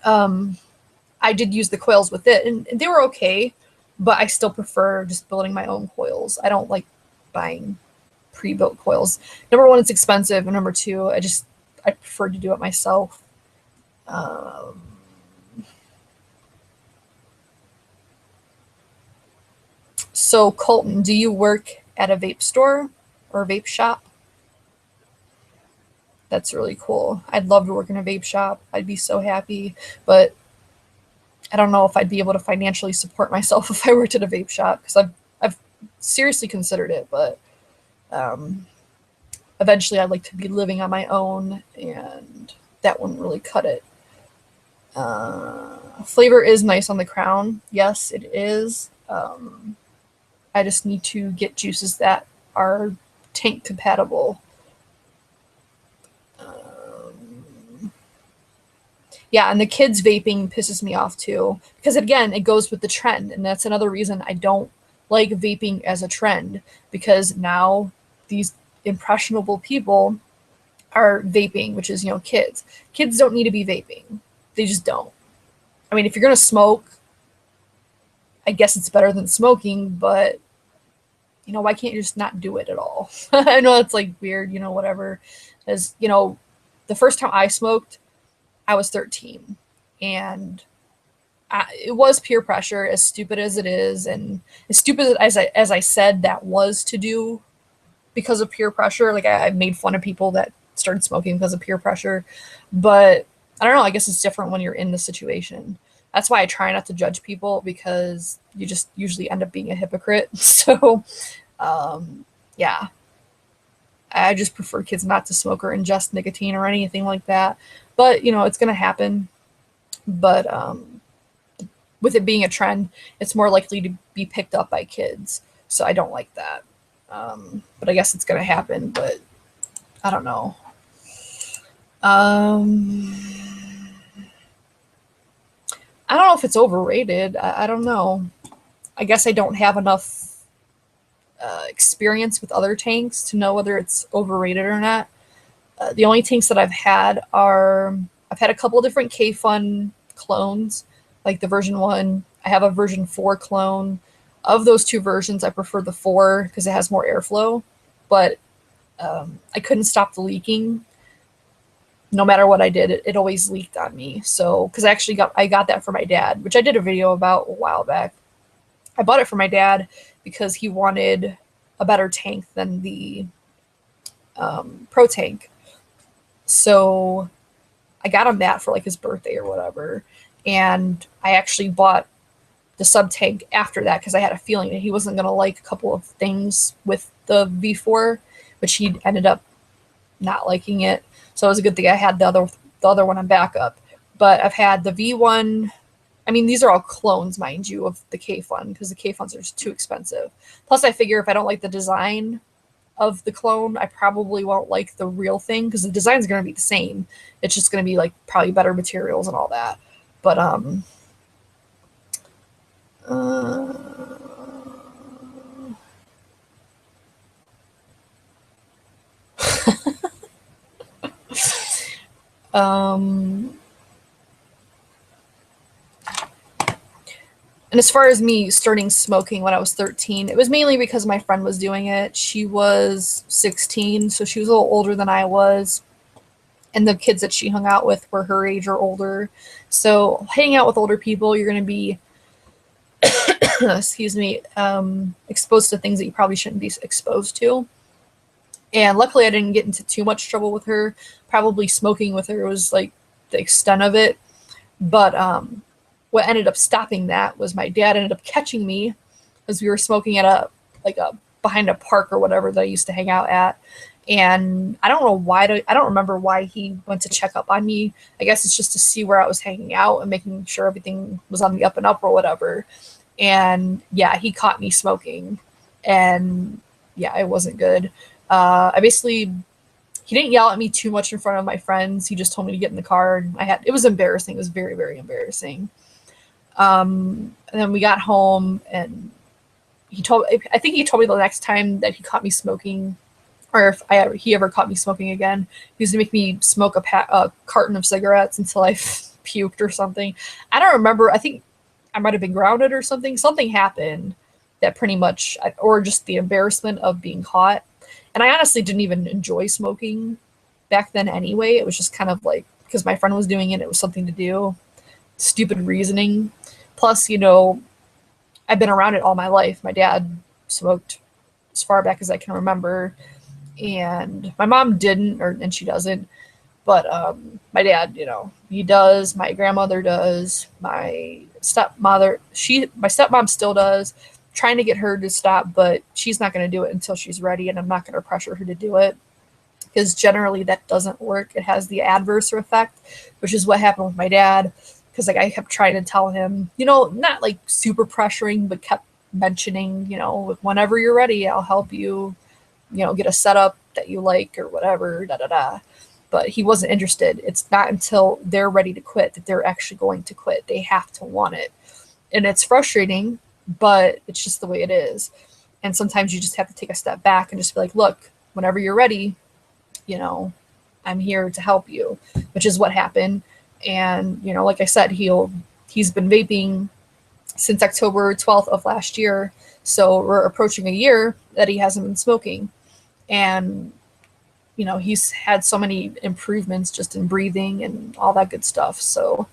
I did use the coils with it, and they were okay, but I still prefer just building my own coils. I don't like buying pre-built coils. Number one, it's expensive, and number two, I prefer to do it myself. So Colton, do you work at a vape store or a vape shop? That's really cool. I'd love to work in a vape shop. I'd be so happy, but I don't know if I'd be able to financially support myself if I worked at a vape shop, because I've seriously considered it, but um, eventually I'd like to be living on my own, and that wouldn't really cut it. Flavor is nice on the crown. Yes, it is. I just need to get juices that are tank compatible. Yeah, and the kids vaping pisses me off too, because again, it goes with the trend, and that's another reason I don't like vaping as a trend, because now these impressionable people are vaping, which is, kids. Kids don't need to be vaping. They just don't. I mean, if you're going to smoke, I guess it's better than smoking, but why can't you just not do it at all? I know it's like weird, whatever. As the first time I smoked, I was 13, and it was peer pressure, as stupid as it is, and as stupid as I said that was to do because of peer pressure. Like I made fun of people that started smoking because of peer pressure, but I don't know. I guess it's different when you're in the situation. That's why I try not to judge people, because you just usually end up being a hypocrite. So, yeah, I just prefer kids not to smoke or ingest nicotine or anything like that. But it's gonna happen. But with it being a trend, it's more likely to be picked up by kids. So I don't like that. But I guess it's gonna happen. But I don't know. I don't know if it's overrated. I don't know. I guess I don't have enough experience with other tanks to know whether it's overrated or not. The only tanks that I've had a couple different K-Fun clones, like the version 1. I have a version 4 clone. Of those two versions, I prefer the 4 because it has more airflow, but I couldn't stop the leaking. No matter what I did, it always leaked on me. So, because I got that for my dad, which I did a video about a while back. I bought it for my dad because he wanted a better tank than the Pro tank. So I got him that for like his birthday or whatever. And I actually bought the sub tank after that because I had a feeling that he wasn't going to like a couple of things with the V4, which he ended up not liking it. So it was a good thing I had the other one on backup. But I've had the V1. I mean, these are all clones, mind you, of the K-Fun, because the K-Funs are just too expensive. Plus, I figure if I don't like the design of the clone, I probably won't like the real thing, because the design's going to be the same. It's just going to be like probably better materials and all that. But and as far as me starting smoking when I was 13, it was mainly because my friend was doing it. She was 16, so she was a little older than I was. And the kids that she hung out with were her age or older. So hanging out with older people, you're going to be, excuse me, exposed to things that you probably shouldn't be exposed to. And luckily I didn't get into too much trouble with her. Probably smoking with her was like the extent of it. But what ended up stopping that was my dad ended up catching me as we were smoking at a behind a park or whatever that I used to hang out at. And I don't know why I don't remember why he went to check up on me. I guess it's just to see where I was hanging out and making sure everything was on the up and up or whatever. And yeah, he caught me smoking, and yeah, it wasn't good. He didn't yell at me too much in front of my friends. He just told me to get in the car. And it was embarrassing. It was very, very embarrassing. And then we got home, and I think he told me the next time that he caught me smoking, or if he ever caught me smoking again, he was to make me smoke a carton of cigarettes until I puked or something. I don't remember. I think I might have been grounded or something. Something happened that pretty much, or just the embarrassment of being caught. And I honestly didn't even enjoy smoking back then anyway. It was just kind of like, because my friend was doing it, it was something to do. Stupid reasoning. Plus, I've been around it all my life. My dad smoked as far back as I can remember. and my mom didn't, and she doesn't. But my dad, he does. My grandmother does. My stepmother, my stepmom still does. Trying to get her to stop, but she's not going to do it until she's ready, and I'm not going to pressure her to do it because generally that doesn't work. It has the adverse effect, which is what happened with my dad. Because like I kept trying to tell him, not like super pressuring, but kept mentioning, whenever you're ready, I'll help you, get a setup that you like or whatever, da da da. But he wasn't interested. It's not until they're ready to quit that they're actually going to quit. They have to want it. And it's frustrating, but it's just the way it is. And sometimes you just have to take a step back and just be like, look, whenever you're ready, I'm here to help you, which is what happened. And, like I said, he's been vaping since October 12th of last year. So we're approaching a year that he hasn't been smoking. And he's had so many improvements just in breathing and all that good stuff. So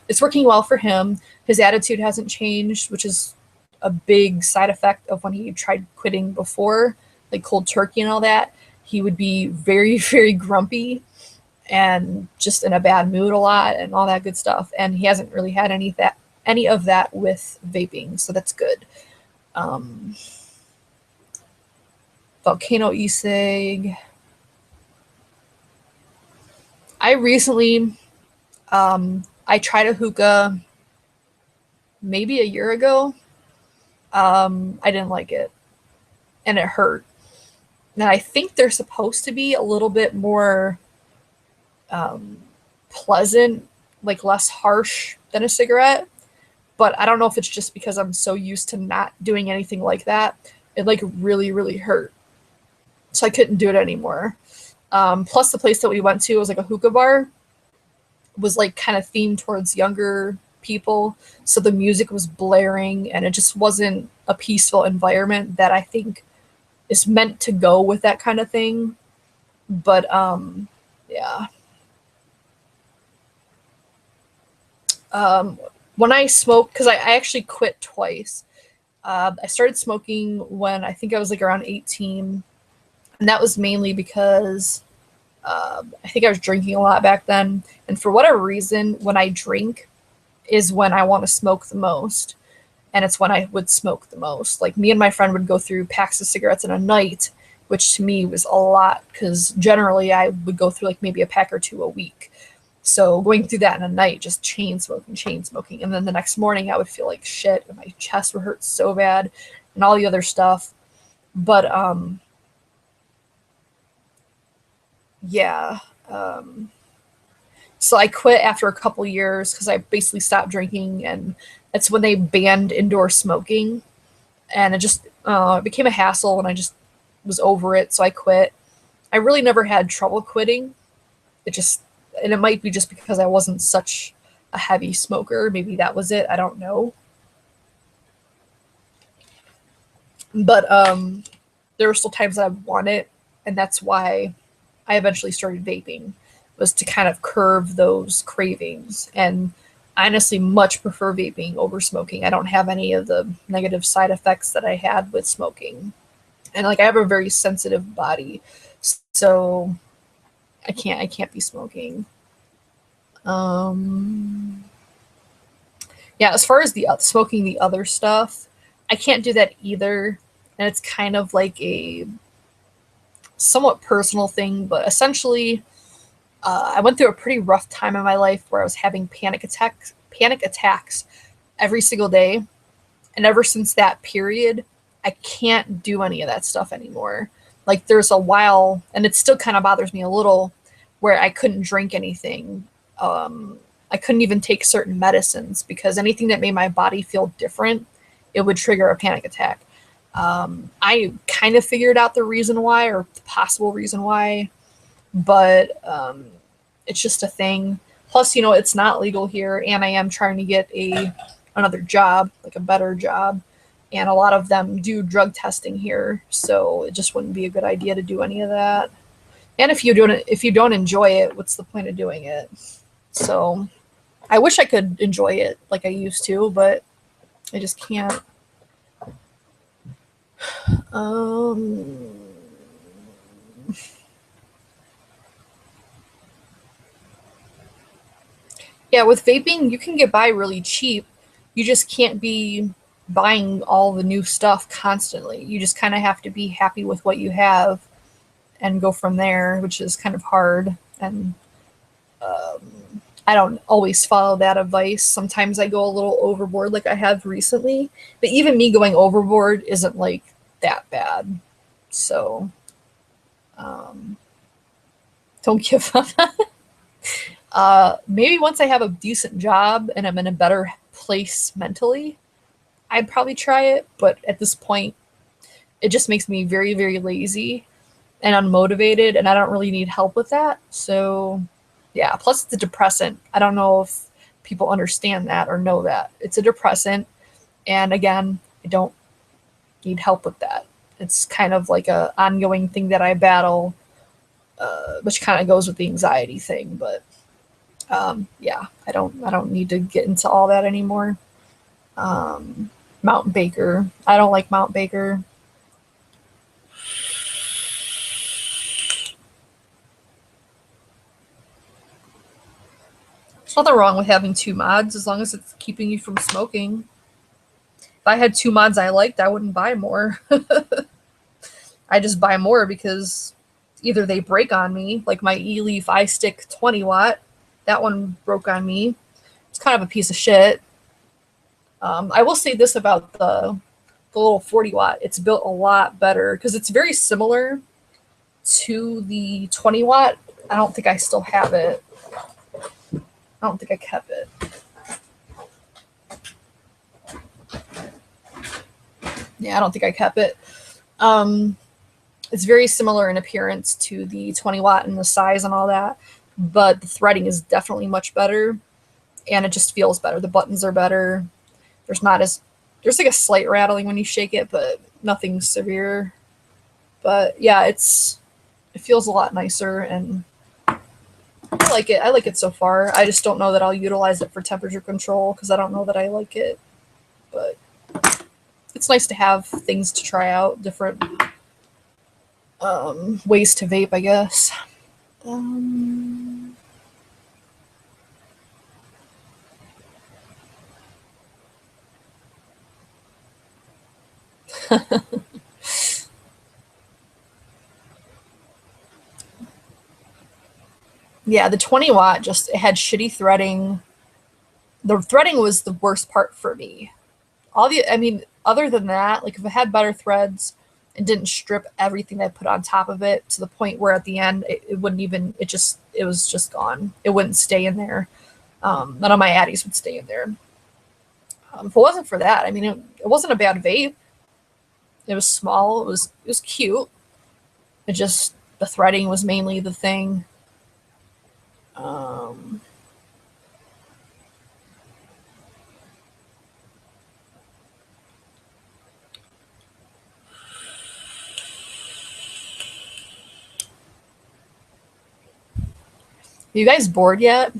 it's working well for him. His attitude hasn't changed, which is a big side effect of when he tried quitting before, like cold turkey and all that. He would be very, very grumpy and just in a bad mood a lot and all that good stuff. And he hasn't really had any of that with vaping. So that's good. Volcano e-cig. I recently, I tried a hookah maybe a year ago. I didn't like it, and it hurt. And I think they're supposed to be a little bit more pleasant, like less harsh than a cigarette. But I don't know if it's just because I'm so used to not doing anything like that. It like really, really hurt. So I couldn't do it anymore. Plus the place that we went to was like a hookah bar, was like kind of themed towards younger people. So the music was blaring and it just wasn't a peaceful environment that I think is meant to go with that kind of thing. But yeah. When I smoked, because I actually quit twice. I started smoking when I think I was like around 18. And that was mainly because I think I was drinking a lot back then. And for whatever reason, when I drink is when I want to smoke the most. And it's when I would smoke the most. Like me and my friend would go through packs of cigarettes in a night, which to me was a lot because generally I would go through like maybe a pack or two a week. So going through that in a night, just chain smoking. And then the next morning I would feel like shit and my chest would hurt so bad and all the other stuff. But yeah. So I quit after a couple years because I basically stopped drinking, and that's when they banned indoor smoking, and it just became a hassle, and I just was over it, so I quit. I really never had trouble quitting. And it might be just because I wasn't such a heavy smoker. Maybe that was it. I don't know. But there were still times that I want it, and that's why I eventually started vaping, was to kind of curb those cravings. And I honestly much prefer vaping over smoking. I don't have any of the negative side effects that I had with smoking. And like I have a very sensitive body, so I can't be smoking. Yeah, as far as the smoking the other stuff, I can't do that either. And it's kind of like a somewhat personal thing, but essentially I went through a pretty rough time in my life where I was having panic attacks every single day. And ever since that period, I can't do any of that stuff anymore. Like there's a while, and it still kind of bothers me a little, where I couldn't drink anything. I couldn't even take certain medicines because anything that made my body feel different, it would trigger a panic attack. I kind of figured out the reason why, or the possible reason why, but it's just a thing. Plus, it's not legal here, and I am trying to get another job, like a better job, and a lot of them do drug testing here, so it just wouldn't be a good idea to do any of that. And if you don't enjoy it, what's the point of doing it? So I wish I could enjoy it like I used to, but I just can't. Yeah, with vaping, you can get by really cheap. You just can't be buying all the new stuff constantly. You just kind of have to be happy with what you have and go from there, which is kind of hard. And I don't always follow that advice. Sometimes I go a little overboard, like I have recently. But even me going overboard isn't like that bad. So don't give up. Maybe once I have a decent job and I'm in a better place mentally, I'd probably try it. But at this point, it just makes me very, very lazy and unmotivated, and I don't really need help with that. So, yeah. Plus, it's a depressant. I don't know if people understand that or know that it's a depressant, and again, I don't need help with that. It's kind of like a ongoing thing that I battle, which kind of goes with the anxiety thing. But yeah, I don't need to get into all that anymore. Mount Baker. I don't like Mount Baker. There's nothing wrong with having two mods as long as it's keeping you from smoking. If I had two mods I liked, I wouldn't buy more. I just buy more because either they break on me, like my E-Leaf iStick 20 watt. That one broke on me. It's kind of a piece of shit. I will say this about the little 40 watt. It's built a lot better because it's very similar to the 20 watt. I don't think I still have it. I don't think I kept it. Yeah, I don't think I kept it. It's very similar in appearance to the 20 watt and the size and all that, but the threading is definitely much better, and it just feels better. The buttons are better. There's like a slight rattling when you shake it, but nothing severe. But yeah, it feels a lot nicer, and I like it. I like it so far. I just don't know that I'll utilize it for temperature control because I don't know that I like it. But it's nice to have things to try out, different ways to vape, I guess. Um, yeah, the 20 watt just it had shitty threading. The threading was the worst part for me. I mean, other than that, like if it had better threads and didn't strip everything I put on top of it to the point where at the end it wouldn't even, it was just gone. It wouldn't stay in there. None of my addies would stay in there. If it wasn't for that, I mean, it wasn't a bad vape. It was small. It was cute. It just the threading was mainly the thing. Um, you guys bored yet?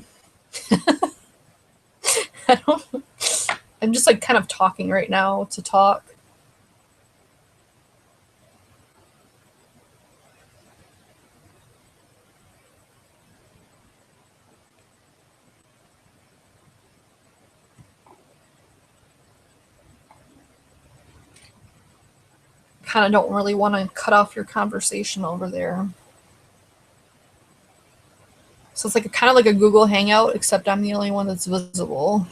I don't. I'm just like kind of talking right now to talk. Kind of don't really want to cut off your conversation over there. So it's like kind of like a Google Hangout, except I'm the only one that's visible.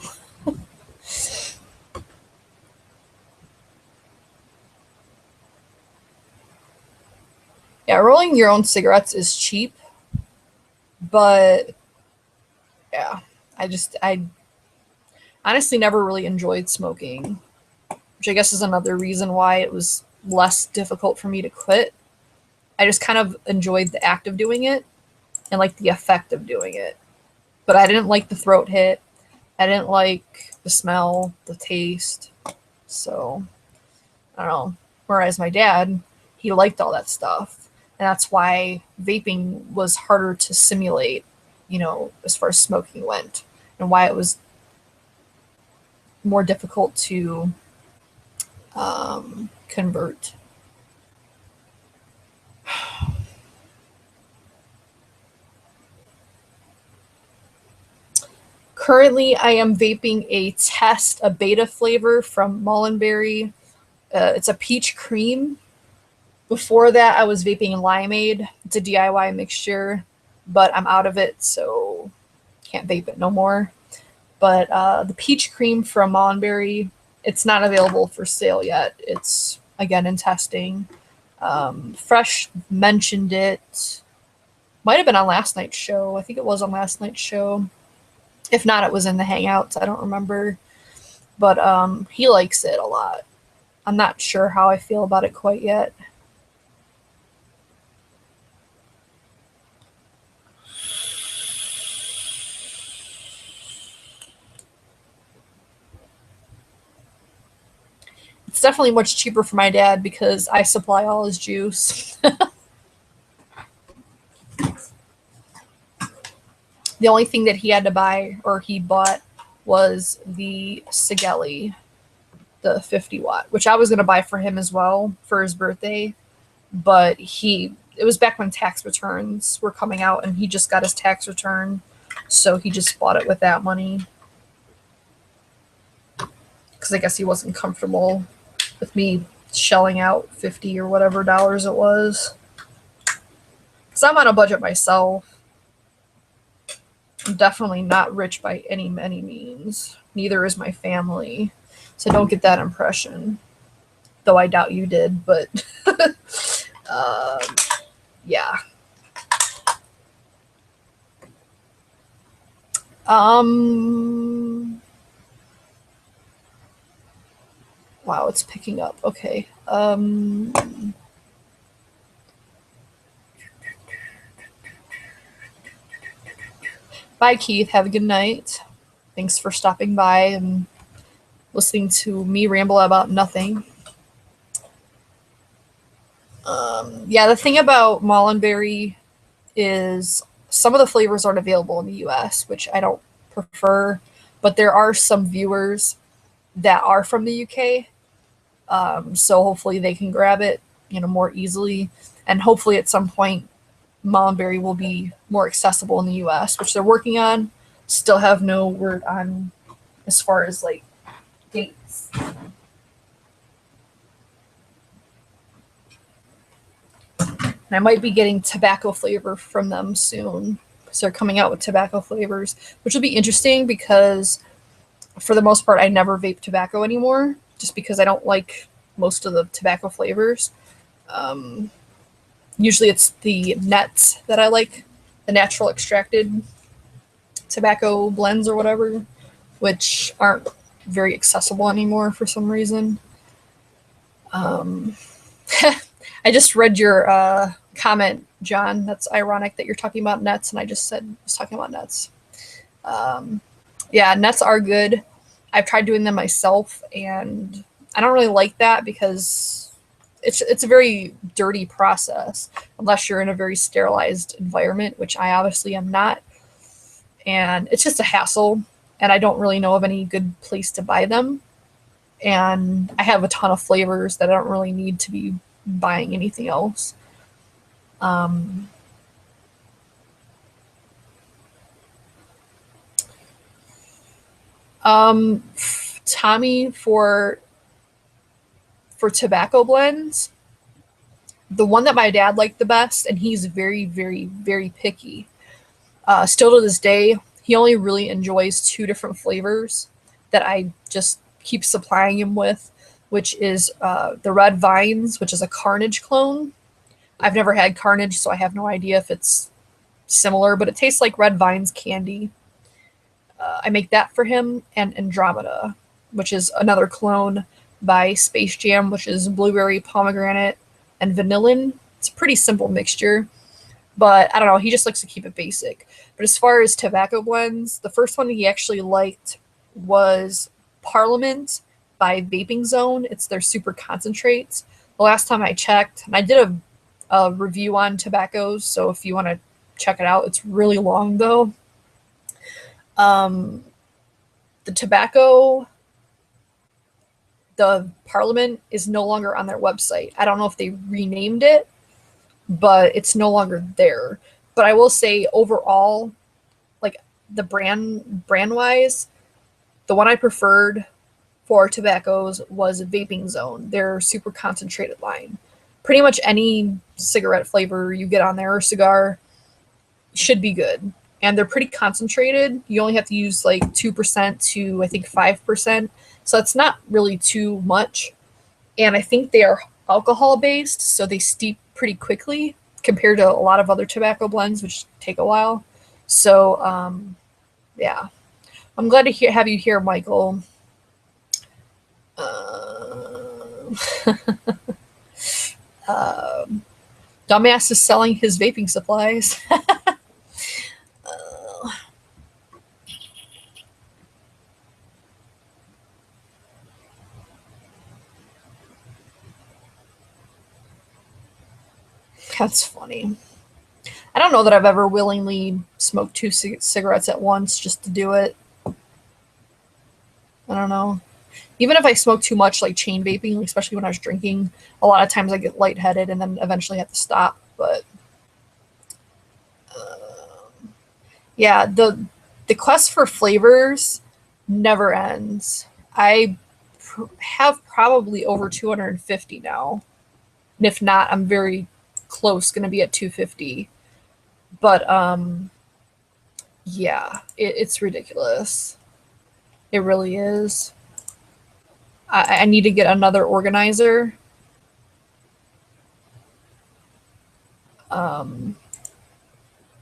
Yeah, rolling your own cigarettes is cheap, but yeah, I honestly never really enjoyed smoking, which I guess is another reason why it was less difficult for me to quit. I just kind of enjoyed the act of doing it and like the effect of doing it. But I didn't like the throat hit. I didn't like the smell, the taste. So I don't know. Whereas my dad, he liked all that stuff. And that's why vaping was harder to simulate, as far as smoking went, and why it was more difficult to convert. Currently, I am vaping a beta flavor from Mullenberry. It's a peach cream. Before that, I was vaping limeade. It's a DIY mixture, but I'm out of it, so can't vape it no more. But the peach cream from Mullenberry, it's not available for sale yet. It's, again, in testing. Fresh mentioned it. Might have been on last night's show. I think it was on last night's show. If not, it was in the Hangouts. I don't remember. But he likes it a lot. I'm not sure how I feel about it quite yet. It's definitely much cheaper for my dad because I supply all his juice. The only thing that he had to buy, or he bought, was the Sigelli, the 50 watt, which I was going to buy for him as well for his birthday. But it was back when tax returns were coming out, and he just got his tax return. So he just bought it with that money. Because I guess he wasn't comfortable with me shelling out 50 or whatever dollars it was. Because I'm on a budget myself. I'm definitely not rich by any means. Neither is my family. So don't get that impression. Though I doubt you did, but yeah. Wow, it's picking up. Okay. Bye, Keith. Have a good night. Thanks for stopping by and listening to me ramble about nothing. Yeah, the thing about Mullenberry is some of the flavors aren't available in the US, which I don't prefer, but there are some viewers that are from the UK. So hopefully they can grab it, more easily. And hopefully at some point, Mullenberry will be more accessible in the US, which they're working on. Still have no word on as far as like dates. And I might be getting tobacco flavor from them soon. So they're coming out with tobacco flavors, which will be interesting because for the most part, I never vape tobacco anymore just because I don't like most of the tobacco flavors. Usually it's the nets that I like, the natural extracted tobacco blends or whatever, which aren't very accessible anymore for some reason. I just read your comment, John. That's ironic that you're talking about nets, and I just said I was talking about nets. Yeah, nets are good. I've tried doing them myself, and I don't really like that because it's a very dirty process unless you're in a very sterilized environment, which I obviously am not. And it's just a hassle, and I don't really know of any good place to buy them. And I have a ton of flavors that I don't really need to be buying anything else. Tommy, for tobacco blends, the one that my dad liked the best, and he's very, very, very picky. Still to this day, he only really enjoys 2 different flavors that I just keep supplying him with, which is the Red Vines, which is a Carnage clone. I've never had Carnage, so I have no idea if it's similar, but it tastes like Red Vines candy. I make that for him, and Andromeda, which is another clone by Space Jam, which is blueberry, pomegranate, and vanillin. It's a pretty simple mixture, but I don't know, he just likes to keep it basic. But as far as tobacco blends, the first one he actually liked was Parliament by Vaping Zone. It's their super concentrates. The last time I checked, and I did a review on tobaccos, so if you want to check it out, it's really long though. The tobacco, the Parliament, is no longer on their website. I don't know if they renamed it, but it's no longer there. But I will say overall, like, the brand wise, the one I preferred for tobaccos was Vaping Zone. Their super concentrated line. Pretty much any cigarette flavor you get on there or cigar should be good. And they're pretty concentrated. You only have to use like 2% to I think 5%. So it's not really too much. And I think they are alcohol based, so they steep pretty quickly compared to a lot of other tobacco blends, which take a while. So yeah, I'm glad to have you here, Michael. Dumbass is selling his vaping supplies. That's funny. I don't know that I've ever willingly smoked two cigarettes at once just to do it. I don't know. Even if I smoke too much, like chain vaping, especially when I was drinking, a lot of times I get lightheaded and then eventually have to stop. But yeah, the quest for flavors never ends. I have probably over 250 now. And if not, I'm very close, going to be at 250. But yeah, it's ridiculous. It really is. I need to get another organizer.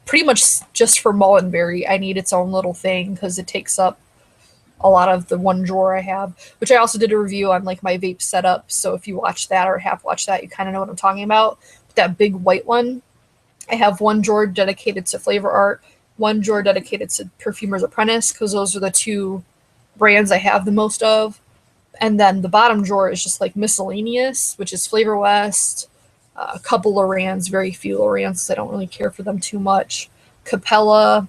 Pretty much just for Mullenberry, I need its own little thing because it takes up a lot of the one drawer I have, which I also did a review on like my vape setup. So if you watch that or have watched that, you kind of know what I'm talking about. But that big white one, I have one drawer dedicated to flavor art, one drawer dedicated to Perfumer's Apprentice because those are the two brands I have the most of. And then the bottom drawer is just like miscellaneous, which is Flavor West, a couple Lorans, very few Lorans. I don't really care for them too much. Capella,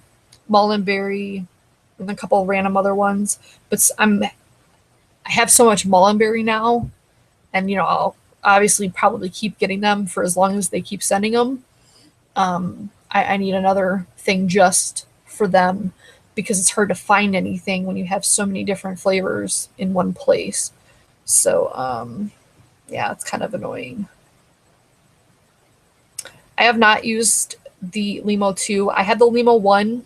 Mullenberry, and a couple of random other ones. But I have so much Mullenberry now, and I'll obviously probably keep getting them for as long as they keep sending them. I need another thing just for them because it's hard to find anything when you have so many different flavors in one place. So yeah, it's kind of annoying. I have not used the Limo 2. I had the Limo 1.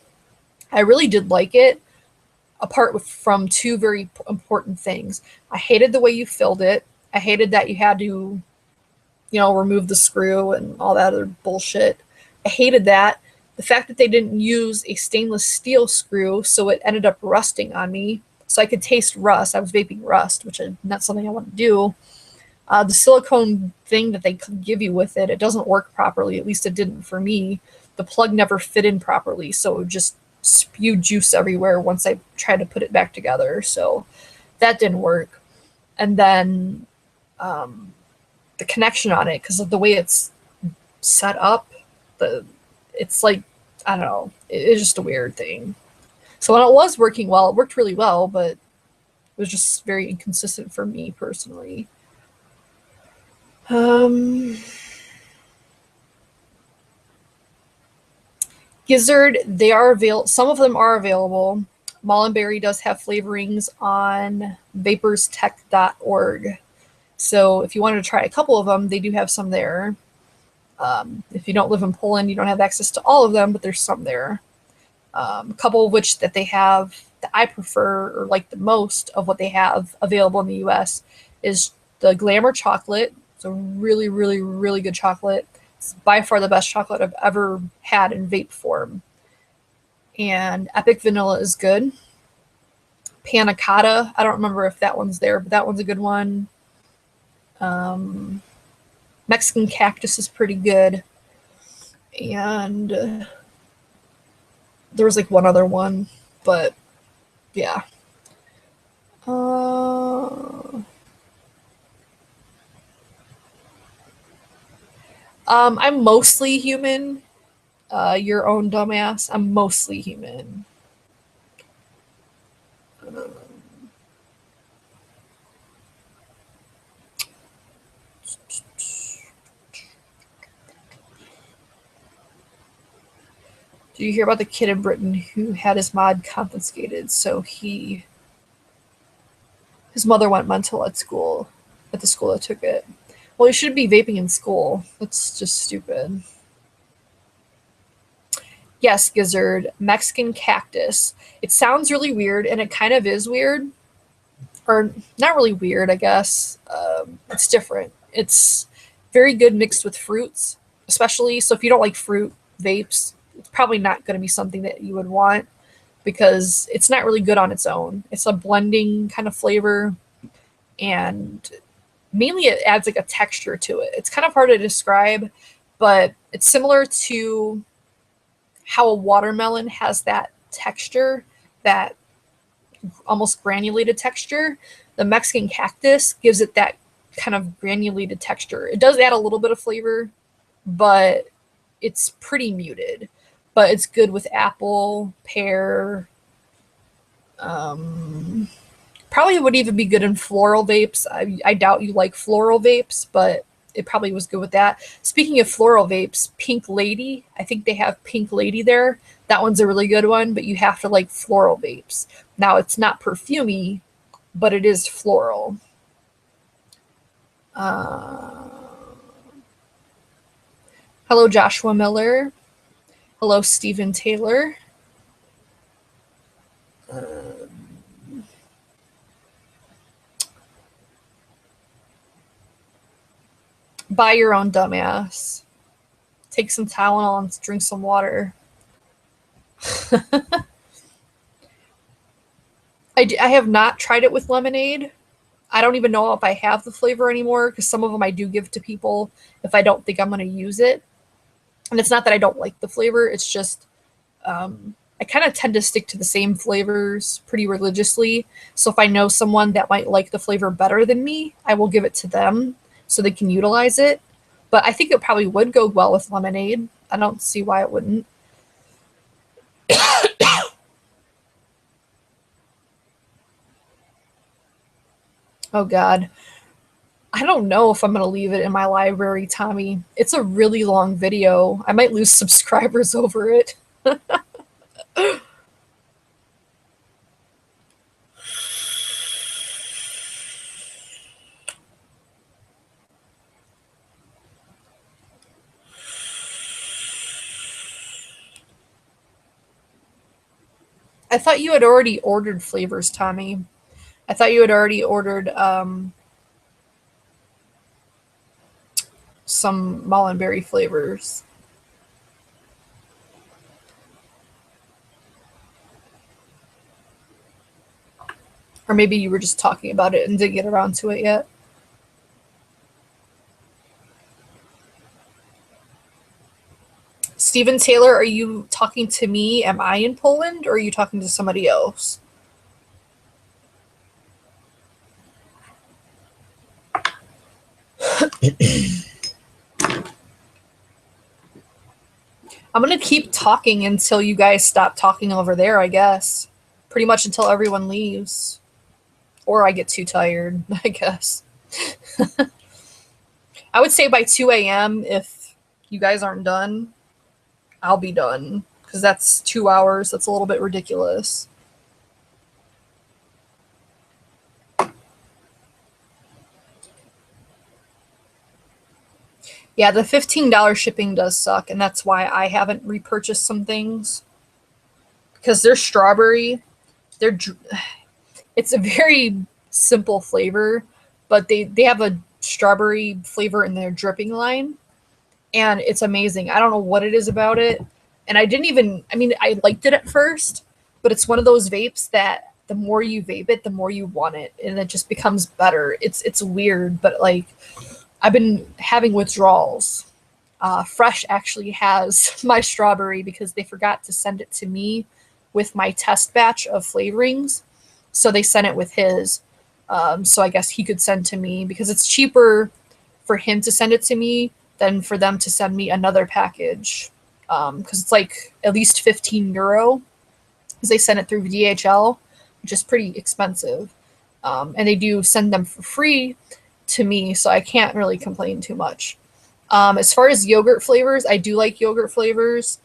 I really did like it, apart from two very important things. I hated the way you filled it. I hated that you had to, remove the screw and all that other bullshit. I hated that. The fact that they didn't use a stainless steel screw, so it ended up rusting on me. So I could taste rust. I was vaping rust, which is not something I want to do. The silicone thing that they give you with it, it doesn't work properly. At least it didn't for me. The plug never fit in properly, so it would just spew juice everywhere once I tried to put it back together. So that didn't work. And then the connection on it, because of the way it's set up, it's like, I don't know, it's just a weird thing. So when it was working well, it worked really well, but it was just very inconsistent for me personally. Gizzard, they are available. Some of them are available. Mullenberry does have flavorings on vaporstech.org. So if you wanted to try a couple of them, they do have some there. If you don't live in Poland, you don't have access to all of them, but there's some there. A couple of which that they have that I prefer or like the most of what they have available in the US is the Glamour chocolate. It's a really, really, really good chocolate. It's by far the best chocolate I've ever had in vape form. And Epic Vanilla is good. Panna Cotta, I don't remember if that one's there, but that one's a good one. Mexican Cactus is pretty good. And there was like one other one, but yeah. I'm mostly human. Your own dumbass. I'm mostly human. Did you hear about the kid in Britain who had his mod confiscated? So his mother went mental at school, at the school that took it. Well, you shouldn't be vaping in school. That's just stupid. Yes, Gizzard, Mexican cactus. It sounds really weird, and it kind of is weird. Or not really weird, I guess. It's different. It's very good mixed with fruits, especially. So if you don't like fruit vapes, it's probably not going to be something that you would want because it's not really good on its own. It's a blending kind of flavor, and mainly it adds like a texture to it. It's kind of hard to describe, but it's similar to how a watermelon has that texture, that almost granulated texture. The Mexican cactus gives it that kind of granulated texture. It does add a little bit of flavor, but it's pretty muted. But it's good with apple, pear. Probably would even be good in floral vapes. I doubt you like floral vapes, but it probably was good with that. Speaking of floral vapes, Pink Lady, I think they have Pink Lady there. That one's a really good one, but you have to like floral vapes. Now, it's not perfumey, but it is floral. Hello, Joshua Miller. Hello, Stephen Taylor. Buy your own, dumbass. Take some Tylenol and drink some water. I have not tried it with lemonade. I don't even know if I have the flavor anymore because some of them I do give to people if I don't think I'm going to use it. And it's not that I don't like the flavor. It's just I kind of tend to stick to the same flavors pretty religiously. So if I know someone that might like the flavor better than me, I will give it to them so they can utilize it. But I think it probably would go well with lemonade. I don't see why it wouldn't. Oh, God. I don't know if I'm going to leave it in my library, Tommy. It's a really long video. I might lose subscribers over it. I thought you had already ordered flavors, Tommy. I thought you had already ordered some Mullenberry flavors. Or maybe you were just talking about it and didn't get around to it yet. Stephen Taylor, are you talking to me? Am I in Poland? Or are you talking to somebody else? I'm going to keep talking until you guys stop talking over there, I guess. Pretty much until everyone leaves. Or I get too tired, I guess. I would say by 2 a.m. if you guys aren't done, I'll be done. Because that's 2 hours. That's a little bit ridiculous. Yeah, the $15 shipping does suck, and that's why I haven't repurchased some things. Because they're strawberry. It's a very simple flavor, but they have a strawberry flavor in their dripping line, and it's amazing. I don't know what it is about it. And I liked it at first, but it's one of those vapes that the more you vape it, the more you want it, and it just becomes better. It's weird, but like I've been having withdrawals. Fresh actually has my strawberry because they forgot to send it to me with my test batch of flavorings. So they sent it with his. So I guess he could send to me because it's cheaper for him to send it to me than for them to send me another package. Because it's like at least €15 because they send it through DHL, which is pretty expensive. And they do send them for free to me, so I can't really complain too much. As far as yogurt flavors, I do like yogurt flavors.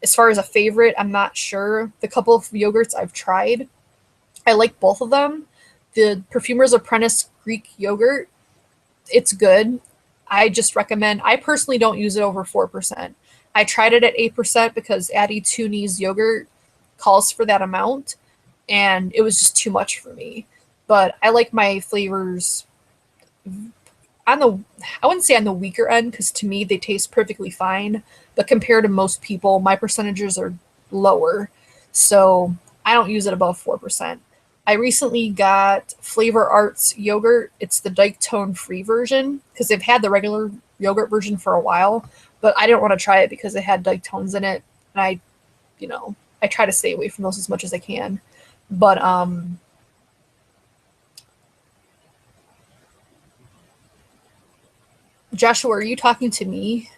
As far as a favorite, I'm not sure. The couple of yogurts I've tried, I like both of them. The Perfumer's Apprentice Greek yogurt, it's good. I just recommend, I personally don't use it over 4%. I tried it at 8% because Addie Tooney's yogurt calls for that amount, and it was just too much for me. But I like my flavors on the, I wouldn't say on the weaker end, because to me they taste perfectly fine, but compared to most people, my percentages are lower. So I don't use it above 4%. I recently got Flavor Arts yogurt. It's the Diketone free version because they've had the regular yogurt version for a while, but I didn't want to try it because it had Diketones in it. And I try to stay away from those as much as I can. But Joshua, are you talking to me?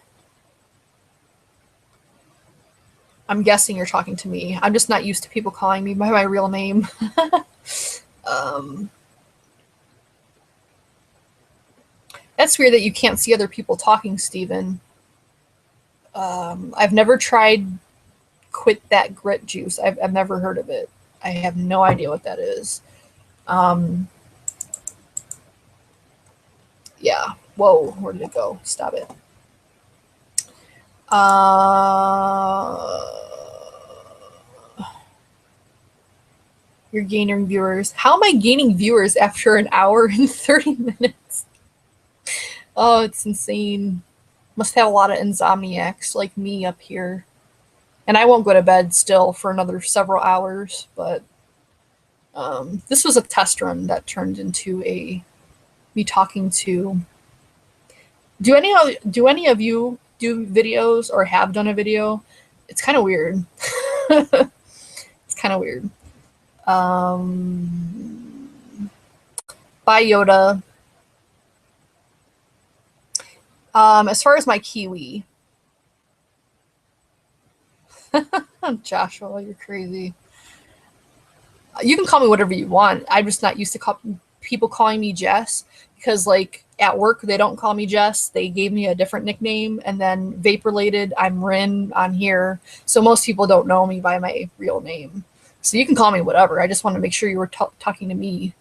I'm guessing you're talking to me. I'm just not used to people calling me by my real name. That's weird that you can't see other people talking, Steven. I've never tried Quit That Grit Juice. I've never heard of it. I have no idea what that is. Yeah. Whoa, where did it go? Stop it. You're gaining viewers. How am I gaining viewers after an hour and 30 minutes? Oh, it's insane. Must have a lot of insomniacs like me up here. And I won't go to bed still for another several hours, but this was a test run that turned into me talking to. Do any of you do videos or have done a video? It's kind of weird. It's kind of weird. Bye, Yoda. As far as my kiwi, Joshua, you're crazy. You can call me whatever you want. I'm just not used to people calling me Jess because, like, at work they don't call me Jess. They gave me a different nickname, and then vape related, I'm Rin on here. So most people don't know me by my real name. So you can call me whatever. I just want to make sure you were talking to me.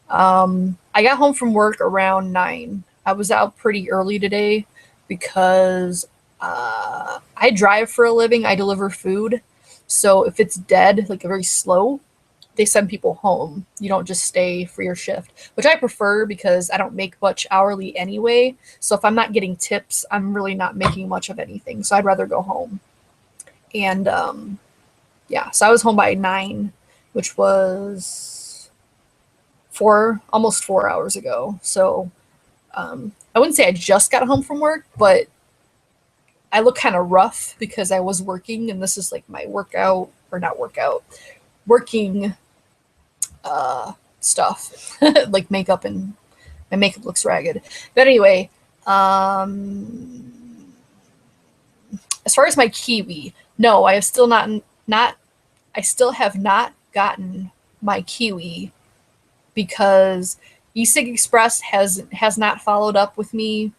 I got home from work around 9. I was out pretty early today because I drive for a living. I deliver food. So if it's dead, like very slow, they send people home. You don't just stay for your shift, which I prefer because I don't make much hourly anyway. So if I'm not getting tips, I'm really not making much of anything. So I'd rather go home. And yeah, so I was home by 9, which was almost 4 hours ago. So I wouldn't say I just got home from work, but I look kind of rough because I was working, and this is like my working stuff, like makeup, and my makeup looks ragged. But anyway, as far as my kiwi, no, I have still I still have not gotten my kiwi because eCig Express has not followed up with me.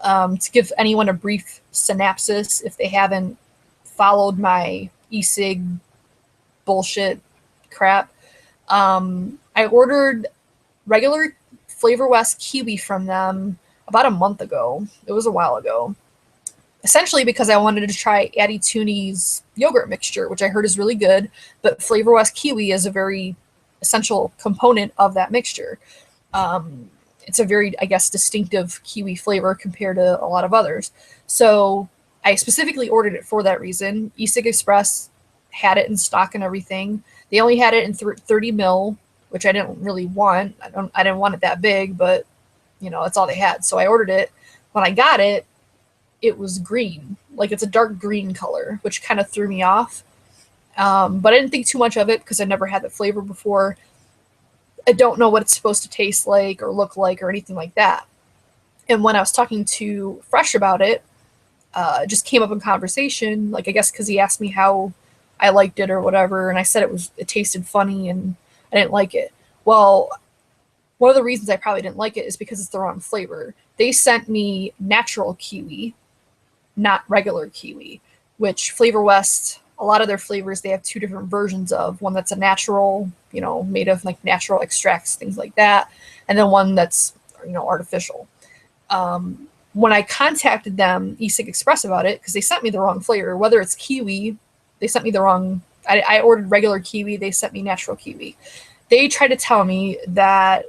To give anyone a brief synopsis, if they haven't followed my eCig bullshit crap, I ordered regular Flavor West kiwi from them about a month ago. It was a while ago. Essentially because I wanted to try Addie Tooney's yogurt mixture, which I heard is really good, but Flavor West kiwi is a very essential component of that mixture. It's a very, I guess, distinctive kiwi flavor compared to a lot of others. So I specifically ordered it for that reason. eCig Express had it in stock and everything. They only had it in 30 mil, which I didn't really want. I didn't want it that big, but that's all they had. So I ordered it. When I got it, it was green. Like, it's a dark green color, which kind of threw me off. But I didn't think too much of it because I never had the flavor before. I don't know what it's supposed to taste like or look like or anything like that. And when I was talking to Fresh about it, it just came up in conversation, like, I guess because he asked me how I liked it or whatever, and I said it tasted funny and I didn't like it. Well, one of the reasons I probably didn't like it is because it's the wrong flavor. They sent me natural kiwi, not regular kiwi, which Flavor West, a lot of their flavors, they have two different versions of. One that's a natural, made of like natural extracts, things like that, and then one that's, artificial. When I contacted them, eCig Express, about it, because they sent me the wrong flavor, whether it's kiwi, they sent me the wrong, I ordered regular kiwi, they sent me natural kiwi. They tried to tell me that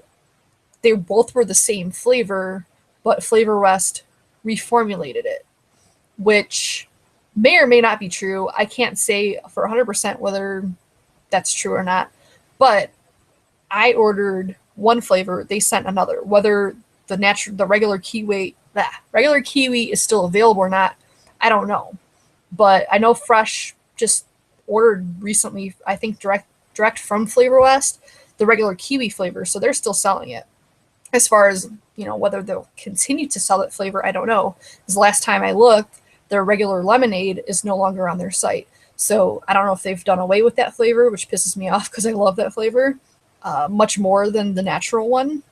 they both were the same flavor, but Flavor West reformulated it, which may or may not be true. I can't say for 100% whether that's true or not, but I ordered one flavor, they sent another. Whether the regular kiwi is still available or not, I don't know. But I know Fresh just ordered recently, I think direct from Flavor West, the regular kiwi flavor, so they're still selling it. As far as, whether they'll continue to sell that flavor, I don't know. Because the last time I looked, their regular lemonade is no longer on their site. So I don't know if they've done away with that flavor, which pisses me off because I love that flavor much more than the natural one.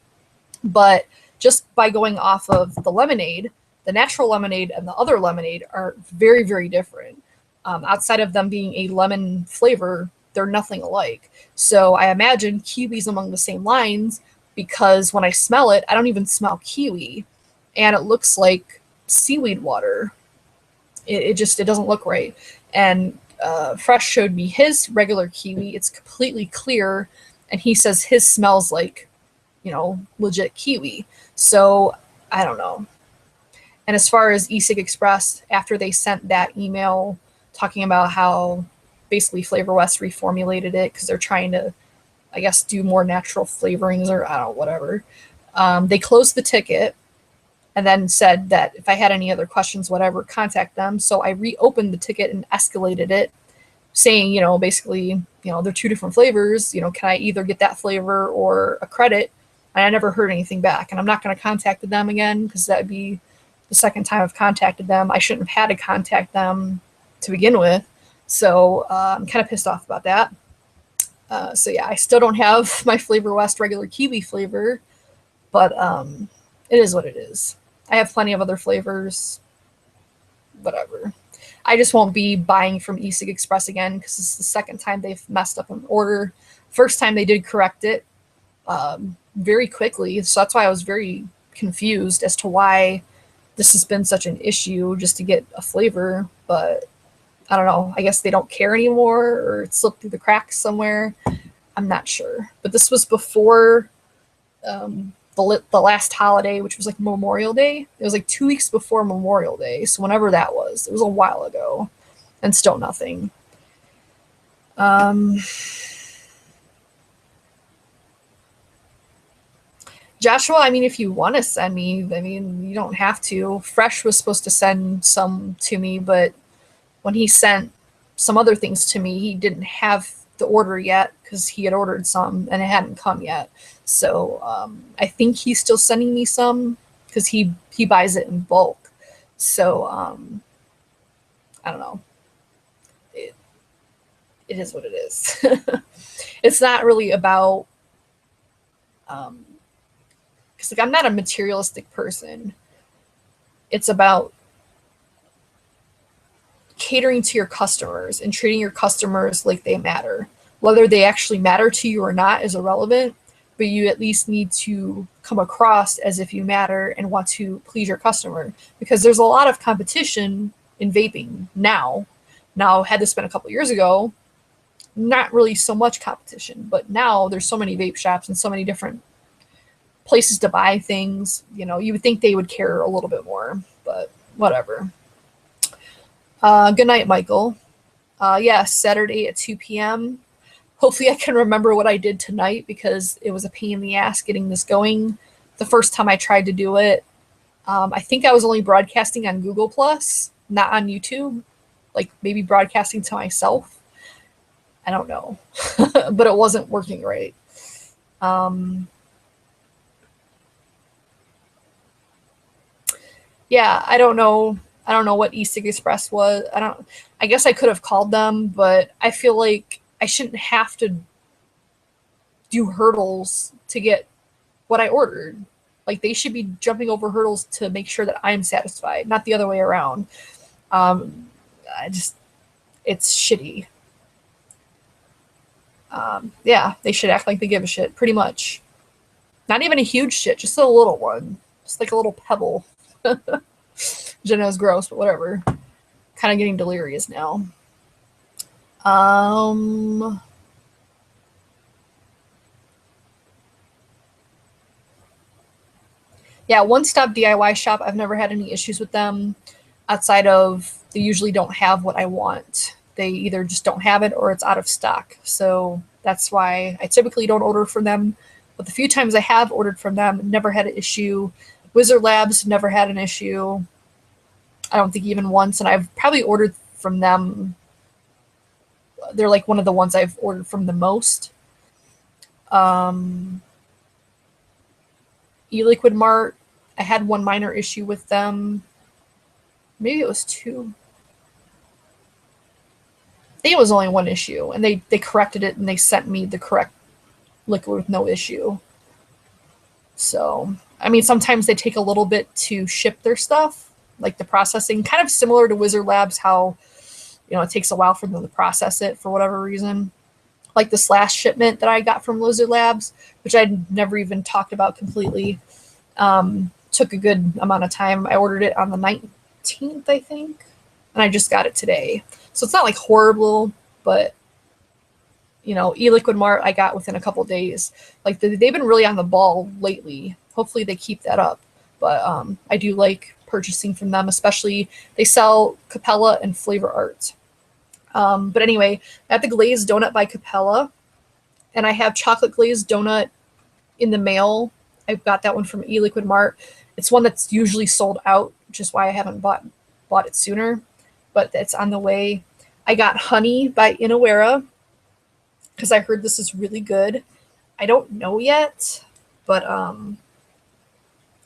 But just by going off of the lemonade, the natural lemonade and the other lemonade are very, very different. Outside of them being a lemon flavor, they're nothing alike. So I imagine kiwi's among the same lines, because when I smell it, I don't even smell kiwi, and it looks like seaweed water. It doesn't look right. And Fresh showed me his regular kiwi. It's completely clear, and he says his smells like, legit kiwi. So I don't know. And as far as eCig Express, after they sent that email talking about how basically Flavor West reformulated it because they're trying to, I guess, do more natural flavorings, or I don't know, whatever. They closed the ticket and then said that if I had any other questions, whatever, contact them. So I reopened the ticket and escalated it, saying, basically, they're two different flavors. Can I either get that flavor or a credit? And I never heard anything back. And I'm not going to contact them again because that would be the second time I've contacted them. I shouldn't have had to contact them to begin with. So I'm kind of pissed off about that. So yeah, I still don't have my Flavor West regular kiwi flavor, but it is what it is. I have plenty of other flavors, whatever. I just won't be buying from eCig Express again because it's the second time they've messed up an order. First time they did correct it very quickly, so that's why I was very confused as to why this has been such an issue just to get a flavor, but I don't know. I guess they don't care anymore, or it slipped through the cracks somewhere. I'm not sure. But this was before the last holiday, which was like Memorial Day. It was like 2 weeks before Memorial Day. So whenever that was, it was a while ago, and still nothing. Joshua, I mean, if you want to send me, you don't have to. Fresh was supposed to send some to me, but when he sent some other things to me, he didn't have the order yet because he had ordered some and it hadn't come yet. So I think he's still sending me some because he buys it in bulk. So I don't know. It is what it is. It's not really about because I'm not a materialistic person. It's about catering to your customers and treating your customers like they matter. Whether they actually matter to you or not is irrelevant, but you at least need to come across as if you matter and want to please your customer, because there's a lot of competition in vaping now. Now, had this been a couple years ago, not really so much competition, but now there's so many vape shops and so many different places to buy things. You would think they would care a little bit more, but whatever. Good night, Michael. Yeah, Saturday at 2 p.m. Hopefully I can remember what I did tonight because it was a pain in the ass getting this going. The first time I tried to do it, I think I was only broadcasting on Google Plus, not on YouTube, like maybe broadcasting to myself. I don't know, but it wasn't working right. Yeah, I don't know what eCig Express was. I guess I could have called them, but I feel like I shouldn't have to do hurdles to get what I ordered. Like, they should be jumping over hurdles to make sure that I'm satisfied, not the other way around. it's shitty. Yeah, they should act like they give a shit, pretty much. Not even a huge shit, just a little one. Just like a little pebble. Which I know is gross, but whatever. Kind of getting delirious now. Yeah, One Stop DIY Shop, I've never had any issues with them outside of they usually don't have what I want. They either just don't have it or it's out of stock. So that's why I typically don't order from them. But the few times I have ordered from them, never had an issue. Wizard Labs, never had an issue. I don't think even once. And I've probably ordered from them. They're like one of the ones I've ordered from the most. ELIQUID Mart, I had one minor issue with them. Maybe it was two. I think it was only one issue, and they corrected it and they sent me the correct liquid with no issue. So, I mean, sometimes they take a little bit to ship their stuff, like the processing, kind of similar to Wizard Labs, how, you know, it takes a while for them to process it for whatever reason. Like this last shipment that I got from Wizard Labs, which I'd never even talked about completely, took a good amount of time. I ordered it on the 19th, I think, and I just got it today. So it's not like horrible, but, you know, ELIQUID Mart I got within a couple days. Like they've been really on the ball lately. Hopefully they keep that up. But I do like purchasing from them, especially they sell Capella and Flavor Art. But anyway, I have the glazed donut by Capella, and I have chocolate glazed donut in the mail. I've got that one from ELIQUID Mart. It's one that's usually sold out, which is why I haven't bought it sooner, but it's on the way. I got honey by Inawera because I heard this is really good. I don't know yet, but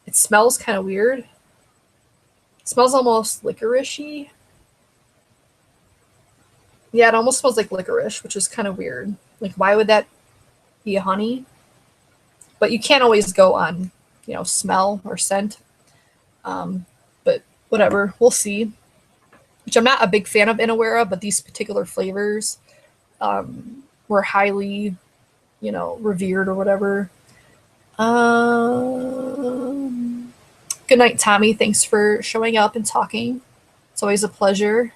it smells kind of weird. It smells almost licorice-y. Yeah, it almost smells like licorice, which is kind of weird. Like, why would that be a honey? But you can't always go on, you know, smell or scent. But whatever, we'll see. Which I'm not a big fan of Inawera, but these particular flavors were highly, you know, revered or whatever. Good night, Tommy. Thanks for showing up and talking. It's always a pleasure.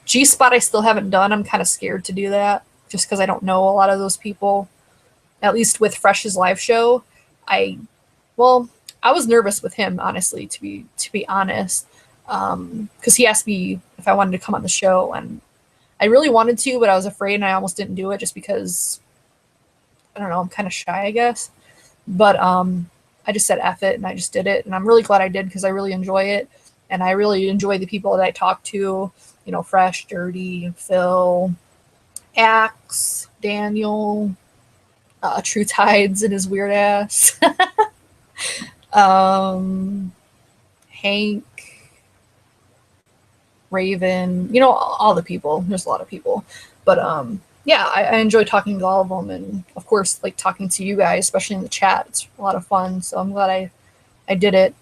G-Spot I still haven't done. I'm kind of scared to do that just because I don't know a lot of those people. At least with Fresh's live show, I was nervous with him, honestly, to be honest, because he asked me if I wanted to come on the show, and I really wanted to, but I was afraid, and I almost didn't do it just because, I don't know, I'm kind of shy, I guess. But I just said F it, and I just did it, and I'm really glad I did because I really enjoy it, and I really enjoy the people that I talk to, you know, Fresh, Dirty, Phil, Axe, Daniel, True Tides and his weird ass, Hank, Raven, you know, all the people. There's a lot of people, but yeah, I enjoy talking to all of them, and of course, like talking to you guys, especially in the chat. It's a lot of fun, so I'm glad I did it.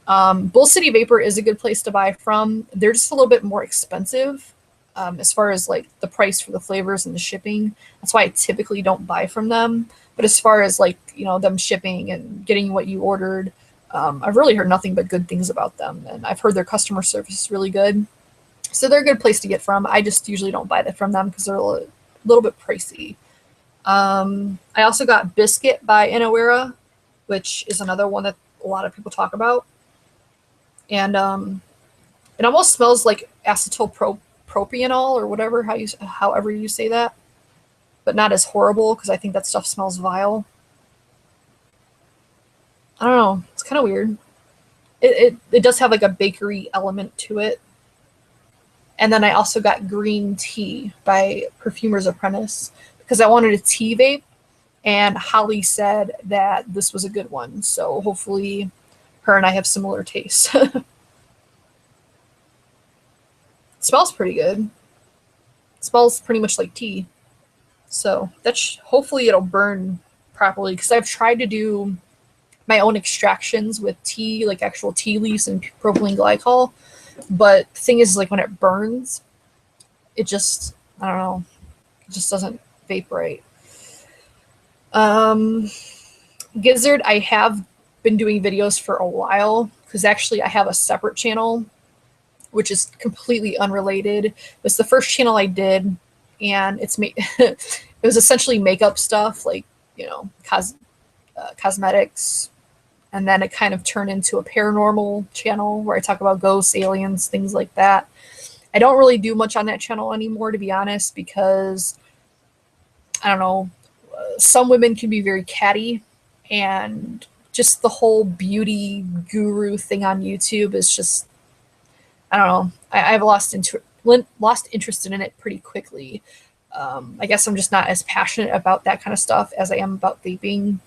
Bull City Vapor is a good place to buy from. They're just a little bit more expensive as far as like the price for the flavors and the shipping. That's why I typically don't buy from them. But as far as like, you know, them shipping and getting what you ordered, I've really heard nothing but good things about them. And I've heard their customer service is really good. So they're a good place to get from. I just usually don't buy that from them because they're a little bit pricey. I also got Biscuit by Inawera, which is another one that a lot of people talk about. And it almost smells like acetyl propianol or whatever, however you say that, but not as horrible because I think that stuff smells vile. I don't know. It's kind of weird. It does have like a bakery element to it. And then I also got Green Tea by Perfumer's Apprentice because I wanted a tea vape, and Holly said that this was a good one. So hopefully her and I have similar tastes. It smells pretty good. It smells pretty much like tea. So that's hopefully it'll burn properly because I've tried to do my own extractions with tea, like actual tea leaves and propylene glycol, But the thing is, like, when it burns, it just, I don't know, it just doesn't vape right. Gizzard, I have been doing videos for a while because actually I have a separate channel which is completely unrelated. It's the first channel I did, and it was essentially makeup stuff, like, you know, cosmetics, and then it kind of turned into a paranormal channel where I talk about ghosts, aliens, things like that. I don't really do much on that channel anymore, to be honest, because I don't know, some women can be very catty, and just the whole beauty guru thing on YouTube is just, I don't know. I've lost interest in it pretty quickly. I guess I'm just not as passionate about that kind of stuff as I am about vaping.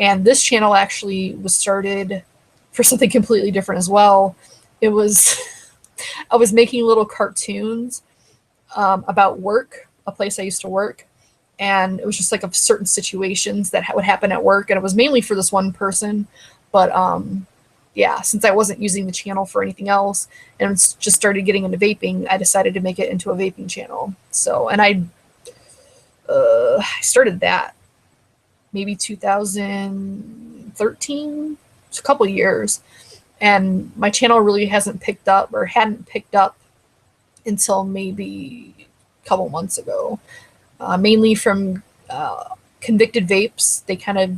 And this channel actually was started for something completely different as well. It was I was making little cartoons about work, a place I used to work, and it was just like of certain situations that would happen at work, and it was mainly for this one person, but yeah, since I wasn't using the channel for anything else and just started getting into vaping, I decided to make it into a vaping channel. So, and I started that maybe 2013, it's a couple years, and my channel really hasn't picked up or hadn't picked up until maybe a couple months ago, mainly from Convicted Vapes. They kind of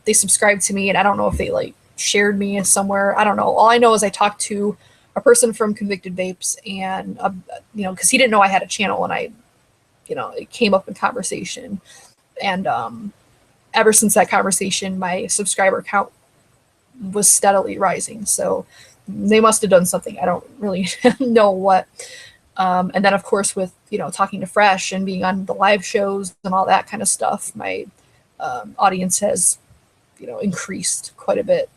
they subscribed to me, and I don't know if they like shared me somewhere. I don't know. All I know is I talked to a person from Convicted Vapes, and you know, because he didn't know I had a channel, and you know, it came up in conversation, and ever since that conversation, my subscriber count was steadily rising. So they must have done something. I don't really know what. And then, of course, with, you know, talking to Fresh and being on the live shows and all that kind of stuff, my audience has, you know, increased quite a bit.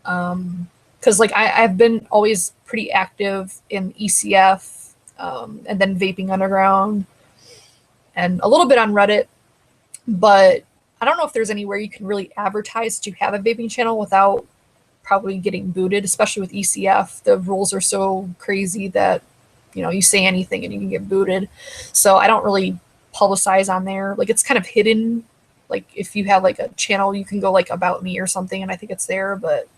Because like I've been always pretty active in ECF, and then Vaping Underground, and a little bit on Reddit, but I don't know if there's anywhere you can really advertise that you have a vaping channel without probably getting booted, especially with ECF. The rules are so crazy that, you know, you say anything and you can get booted. So I don't really publicize on there. Like, it's kind of hidden. Like, if you have like a channel, you can go like about me or something, and I think it's there, but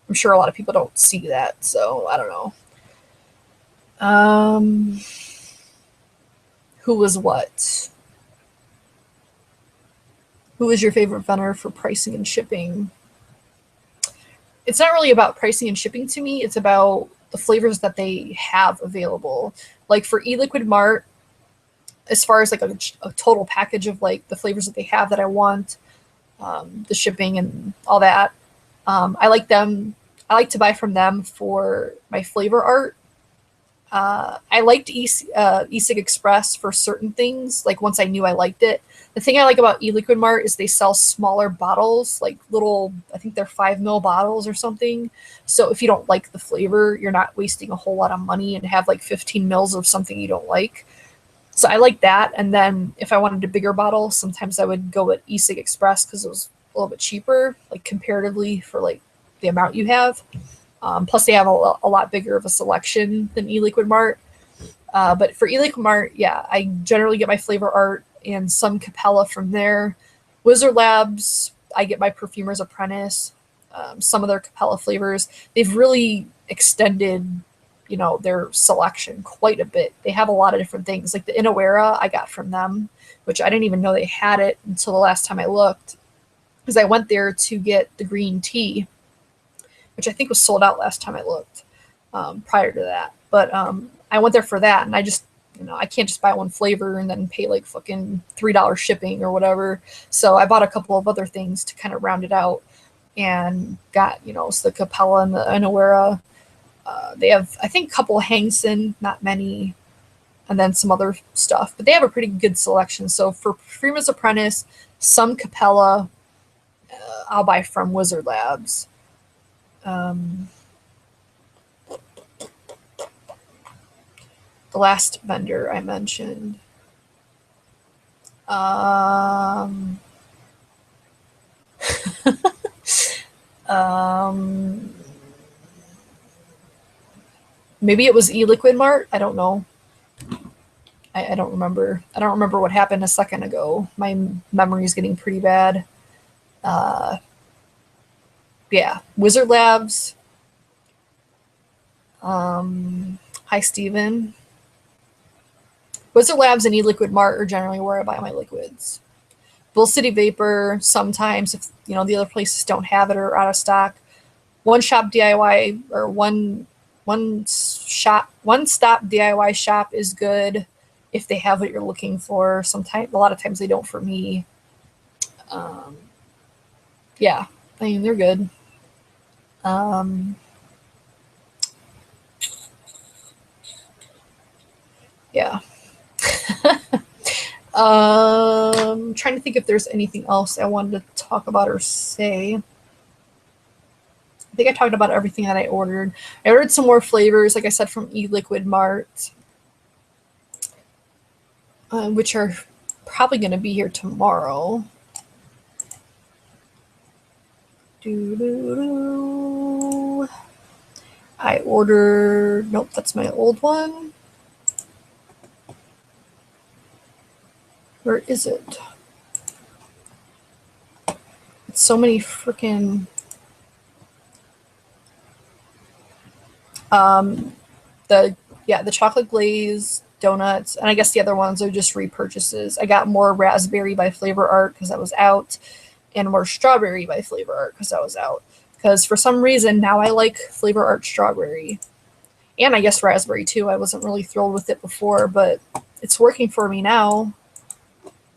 I'm sure a lot of people don't see that. So I don't know. Who was what? Who is your favorite vendor for pricing and shipping? It's not really about pricing and shipping to me. It's about the flavors that they have available. Like for ELIQUID Mart, as far as like a total package of like the flavors that they have that I want, the shipping and all that, I like them. I like to buy from them for my flavor art. I liked eCig Express for certain things. Like, once I knew I liked it. The thing I like about eLiquid Mart is they sell smaller bottles, like little, I think they're 5 ml bottles or something. So if you don't like the flavor, you're not wasting a whole lot of money and have like 15 mils of something you don't like. So I like that. And then if I wanted a bigger bottle, sometimes I would go with eCig Express because it was a little bit cheaper, like comparatively for like the amount you have. Plus, they have a lot bigger of a selection than eLiquid Mart. But for eLiquid Mart, yeah, I generally get my flavor art and some Capella from there. Wizard Labs, I get my Perfumer's Apprentice, some of their Capella flavors. They've really extended, you know, their selection quite a bit. They have a lot of different things. Like the Inawera, I got from them, which I didn't even know they had it until the last time I looked, because I went there to get the green tea, which I think was sold out last time I looked, prior to that. But I went there for that, and I just, you know, I can't just buy one flavor and then pay like fucking $3 shipping or whatever. So I bought a couple of other things to kind of round it out, and got, you know, so the Capella and the Inawera. They have, I think, a couple of Hangson, not many, and then some other stuff. But they have a pretty good selection. So for Freeman's Apprentice, some Capella, I'll buy from Wizard Labs. The last vendor I mentioned. Um, Maybe it was ELIQUID Mart. I don't know. I don't remember. I don't remember what happened a second ago. My memory is getting pretty bad. Yeah, Wizard Labs. Hi, Steven. Wizard Labs and ELIQUID Mart are generally where I buy my liquids. Bull City Vapor, sometimes if the other places don't have it or are out of stock. One Shop DIY or one stop DIY shop is good if they have what you're looking for. Sometimes, a lot of times they don't for me. Yeah, I mean they're good. Yeah. Trying to think if there's anything else I wanted to talk about or say. I think I talked about everything that I ordered. I ordered some more flavors, like I said, from ELIQUID Mart, which are probably going to be here tomorrow. I ordered, nope, that's my old one. Where is it? It's so many freaking the chocolate glaze donuts, and I guess the other ones are just repurchases. I got more raspberry by Flavor Art because that was out, and more strawberry by Flavor Art because that was out. Because for some reason now I like Flavor Art strawberry, and I guess raspberry too. I wasn't really thrilled with it before, but it's working for me now,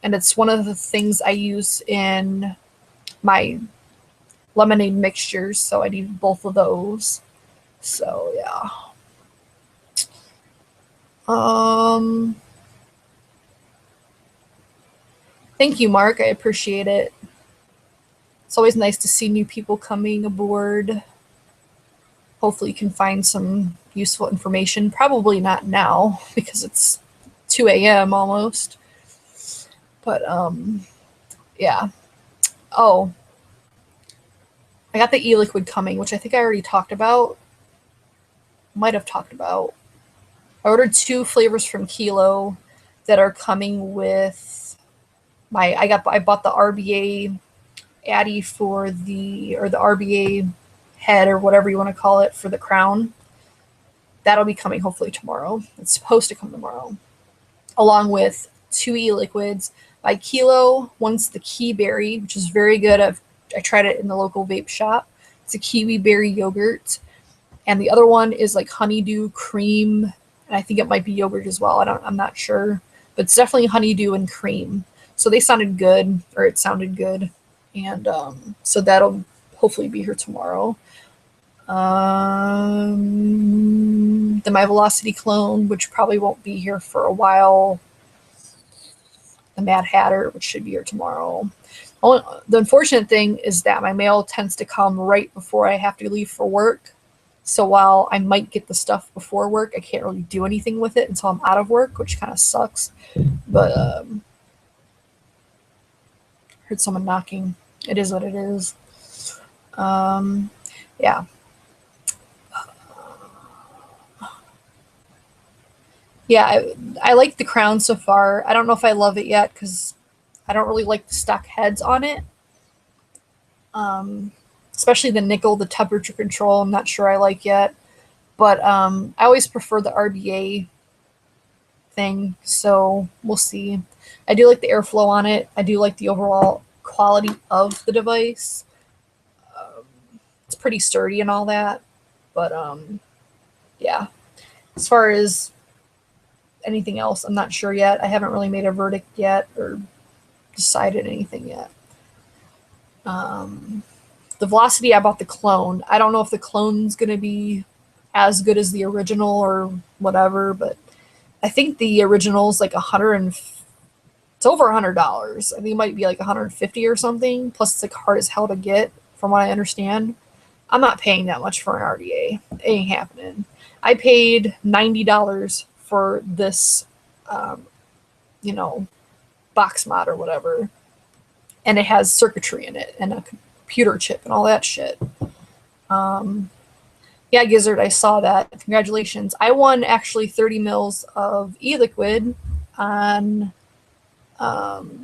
and it's one of the things I use in my lemonade mixtures, so I need both of those. So yeah. Thank you, Mark. I appreciate it. It's always nice to see new people coming aboard. Hopefully you can find some useful information. Probably not now because it's 2 a.m. almost. But yeah. Oh, I got the ELIQUID coming, which I think I already talked about. Might have talked about. I ordered 2 flavors from Kilo that are coming with I bought the RBA Addy for the RBA head or whatever you want to call it for the crown. That'll be coming hopefully tomorrow. It's supposed to come tomorrow. Along with 2 e-liquids by Kilo. One's the Key Berry, which is very good. I tried it in the local vape shop. It's a kiwi berry yogurt. And the other one is like honeydew cream, and I think it might be yogurt as well. I'm not sure, but it's definitely honeydew and cream. So they sounded good, or it sounded good, and so that'll hopefully be here tomorrow. The My Velocity clone, which probably won't be here for a while. The Mad Hatter, which should be here tomorrow. The unfortunate thing is that my mail tends to come right before I have to leave for work. So while I might get the stuff before work, I can't really do anything with it until I'm out of work, which kind of sucks. But heard someone knocking. It is what it is. Yeah. Yeah, I like the crown so far. I don't know if I love it yet because I don't really like the stock heads on it. Especially the nickel, the temperature control, I'm not sure I like yet. But I always prefer the RBA thing, so we'll see. I do like the airflow on it. I do like the overall quality of the device. It's pretty sturdy and all that. But yeah, as far as anything else, I'm not sure yet. I haven't really made a verdict yet or decided anything yet. The Velocity, I bought the clone. I don't know if the clone's going to be as good as the original or whatever, but I think the original is like it's over $100. I think it might be like 150 or something. Plus, it's like hard as hell to get, from what I understand. I'm not paying that much for an RDA. It ain't happening. I paid $90 for this, box mod or whatever, and it has circuitry in it and a computer chip and all that shit. Yeah, Gizzard, I saw that. Congratulations. I won actually 30 mils of ELIQUID on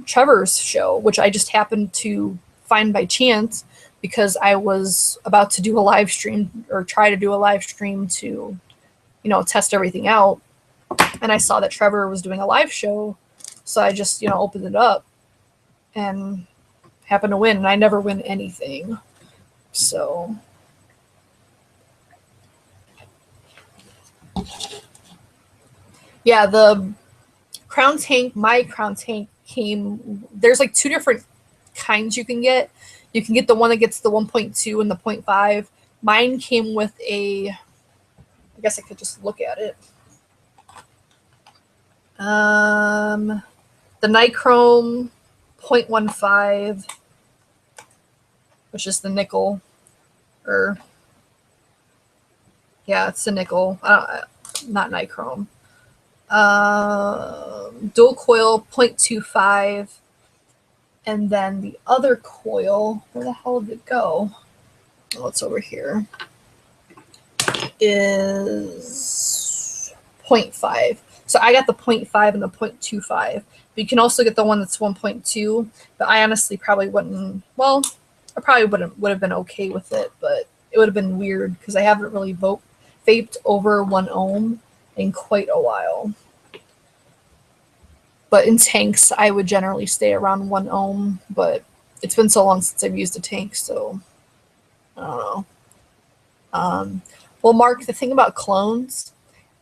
Trevor's show, which I just happened to find by chance because I was about to do a live stream or try to do a live stream to, you know, test everything out. And I saw that Trevor was doing a live show. So I just, you know, opened it up and happened to win. And I never win anything. So yeah, the Crown Tank, my Crown Tank came, there's like two different kinds you can get. You can get the one that gets the 1.2 and the 0.5. Mine came with a, I guess I could just look at it. The Nichrome 0.15, which is the nickel, or yeah, it's the nickel, not Nichrome. Dual coil 0.25, and then the other coil, where the hell did it go? Oh, it's over here. Is 0.5. So I got the 0.5 and the 0.25. But you can also get the one that's 1.2. But I honestly probably wouldn't. Well, I probably would have been okay with it, but it would have been weird because I haven't really vaped over 1 ohm in quite a while. But in tanks, I would generally stay around 1 ohm. But it's been so long since I've used a tank, so I don't know. Well, Mark, the thing about clones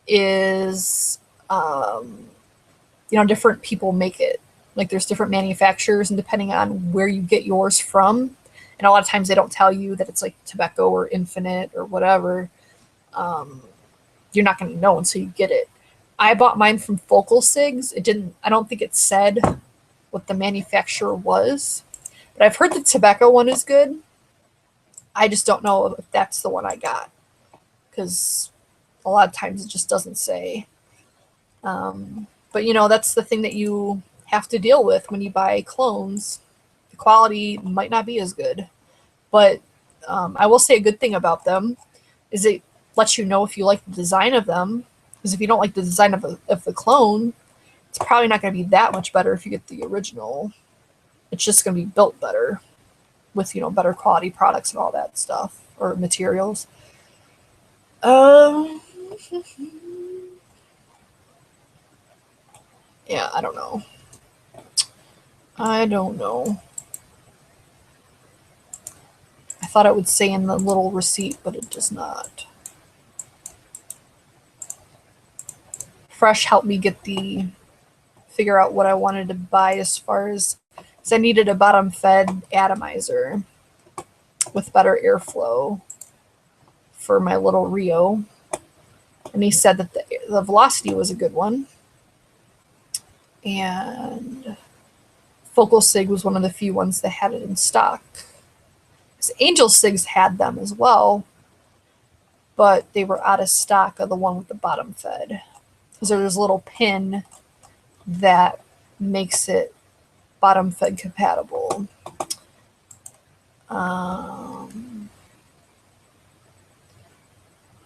is, you know, different people make it. Like there's different manufacturers, and depending on where you get yours from, and a lot of times they don't tell you that it's like Tobacco or Infinite or whatever. You're not going to know until you get it. I bought mine from Focal Cigs. It didn't. I don't think it said what the manufacturer was, but I've heard the Tobacco one is good. I just don't know if that's the one I got because a lot of times it just doesn't say. But you know, that's the thing that you have to deal with when you buy clones. The quality might not be as good, but I will say a good thing about them is it lets you know if you like the design of them. Because if you don't like the design of the clone, it's probably not going to be that much better if you get the original. It's just going to be built better with, you know, better quality products and all that stuff, or materials. Yeah, I don't know. I thought it would say in the little receipt, but it does not. Fresh helped me figure out what I wanted to buy as far as, because I needed a bottom fed atomizer with better airflow for my little Rio. And he said that the velocity was a good one. And Focal Sig was one of the few ones that had it in stock. Angel Cigs had them as well, but they were out of stock of the one with the bottom fed. Because there's a little pin that makes it bottom fed compatible.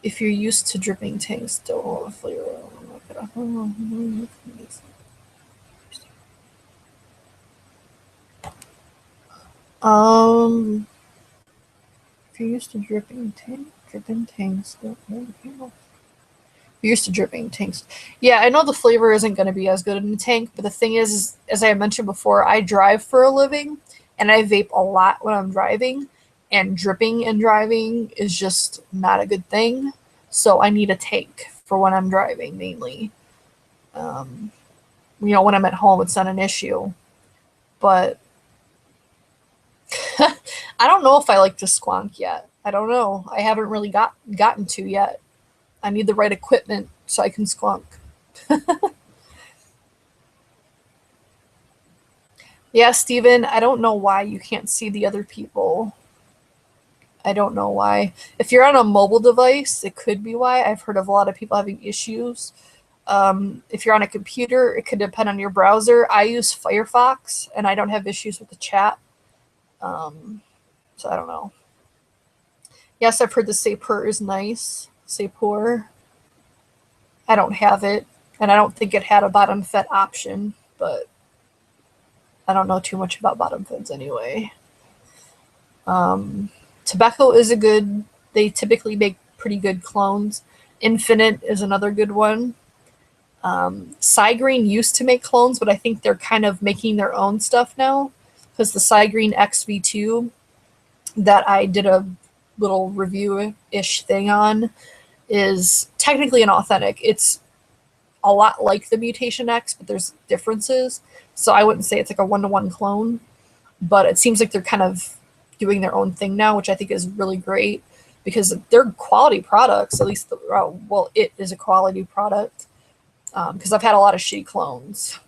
If you're used to dripping tanks, don't hold a flavor. If you're used to dripping tanks, don't hold a candle. You're used to dripping tanks. Yeah, I know the flavor isn't going to be as good in the tank, but the thing is, as I mentioned before, I drive for a living, and I vape a lot when I'm driving, and dripping and driving is just not a good thing. So I need a tank for when I'm driving, mainly. You know, when I'm at home, it's not an issue. But I don't know if I like to squonk yet. I don't know. I haven't really gotten to yet. I need the right equipment so I can squonk. Yeah, Steven, I don't know why you can't see the other people. I don't know why. If you're on a mobile device, it could be why. I've heard of a lot of people having issues. If you're on a computer, it could depend on your browser. I use Firefox, and I don't have issues with the chat. So I don't know. Yes, I've heard the Sapur is nice. Sapur. I don't have it, and I don't think it had a bottom fed option, but I don't know too much about bottom feds anyway. Tobacco is a good, they typically make pretty good clones. Infinite is another good one. Cygreen used to make clones, but I think they're kind of making their own stuff now, because the Cygreen XV2 that I did a little review-ish thing on is technically an authentic. It's a lot like the Mutation X, but there's differences. So I wouldn't say it's like a one-to-one clone, but it seems like they're kind of doing their own thing now, which I think is really great because they're quality products. At least, well, it is a quality product. Because I've had a lot of shitty clones,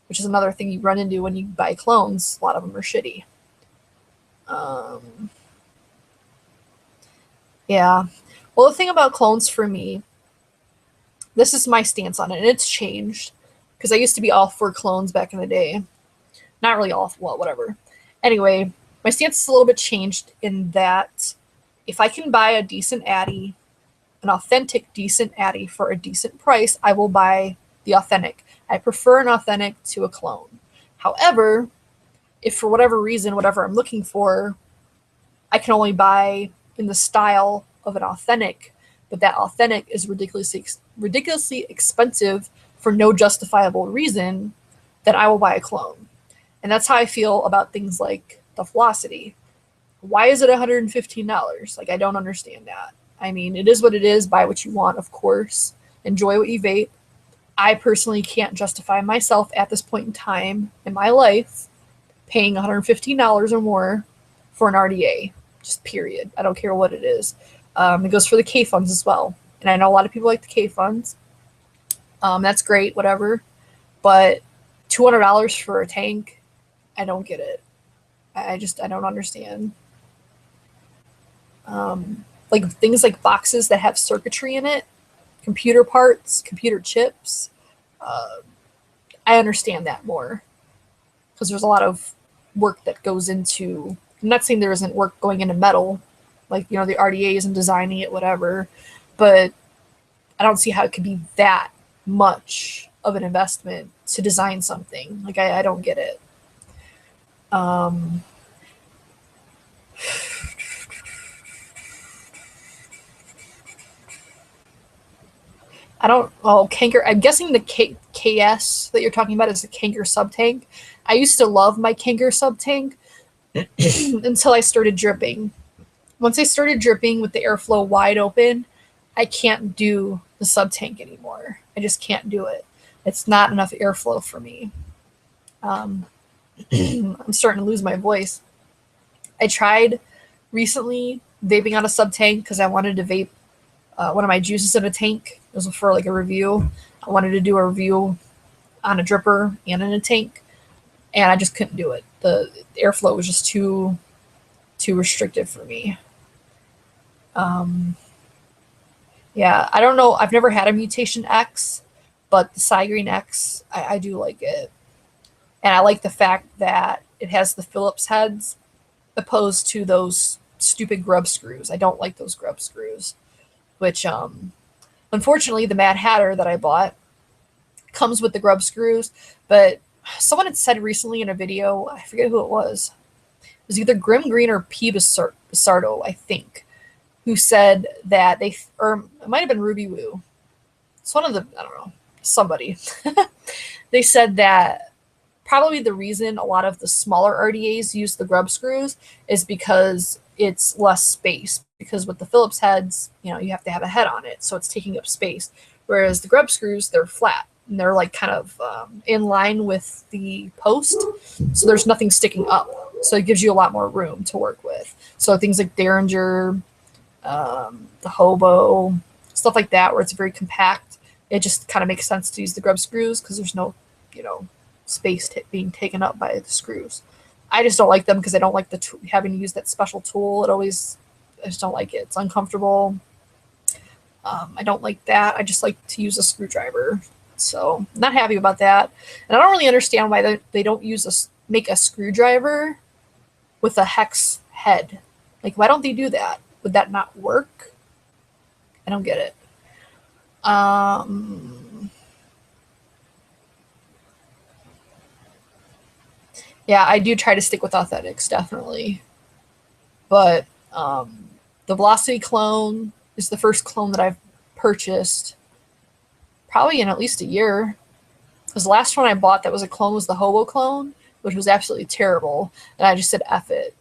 which is another thing you run into when you buy clones. A lot of them are shitty. Yeah. Well, the thing about clones for me, this is my stance on it, and it's changed because I used to be all for clones back in the day. Not really all, well, whatever. Anyway, my stance is a little bit changed in that if I can buy a decent Addy, an authentic decent Addy for a decent price, I will buy the authentic. I prefer an authentic to a clone. However, if for whatever reason, whatever I'm looking for, I can only buy in the style of an authentic, but that authentic is ridiculously expensive for no justifiable reason, then I will buy a clone. And that's how I feel about things like the Velocity. Why is it $115? Like, I don't understand that. I mean, it is what it is. Buy what you want, of course. Enjoy what you vape. I personally can't justify myself at this point in time in my life paying $115 or more for an RDA. Just period. I don't care what it is. It goes for the K funds as well. And I know a lot of people like the K funds. That's great, whatever. But $200 for a tank, I don't get it. I don't understand. Like things like boxes that have circuitry in it, computer parts, computer chips. I understand that more because there's a lot of work that goes into. I'm not saying there isn't work going into metal, like the RDAs and designing it, whatever, but I don't see how it could be that much of an investment to design something. Like I don't get it. I don't. Oh, Kanker. I'm guessing the KS that you're talking about is the Kanker sub tank. I used to love my Kanker sub tank until I started dripping. Once I started dripping with the airflow wide open, I can't do the sub tank anymore. I just can't do it. It's not enough airflow for me. I'm starting to lose my voice. I tried recently vaping on a sub tank because I wanted to vape one of my juices in a tank. It was for like a review. I wanted to do a review on a dripper and in a tank, and I just couldn't do it. The airflow was just too restrictive for me. Yeah, I don't know. I've never had a Mutation X, but the Cygreen X, I do like it. And I like the fact that it has the Phillips heads opposed to those stupid grub screws. I don't like those grub screws, which unfortunately the Mad Hatter that I bought comes with the grub screws, but someone had said recently in a video, I forget who it was either Grim Green or P. Basardo, I think, who said that or it might have been Ruby Woo. It's one of the, I don't know, somebody. They said that probably the reason a lot of the smaller RDAs use the grub screws is because it's less space. Because with the Phillips heads, you have to have a head on it, so it's taking up space. Whereas the grub screws, they're flat and they're like kind of in line with the post, so there's nothing sticking up. So it gives you a lot more room to work with. So things like Derringer, the Hobo, stuff like that, where it's very compact, it just kind of makes sense to use the grub screws because there's no, space being taken up by the screws. I just don't like them because I don't like having to use that special tool. I just don't like it. It's uncomfortable. I don't like that. I just like to use a screwdriver. So I'm not happy about that. And I don't really understand why they don't make a screwdriver with a hex head. Like, why don't they do that? Would that not work? I don't get it. Yeah, I do try to stick with authentics, definitely. But the Velocity clone is the first clone that I've purchased probably in at least a year. Because the last one I bought that was a clone was the Hobo clone, which was absolutely terrible. And I just said F it.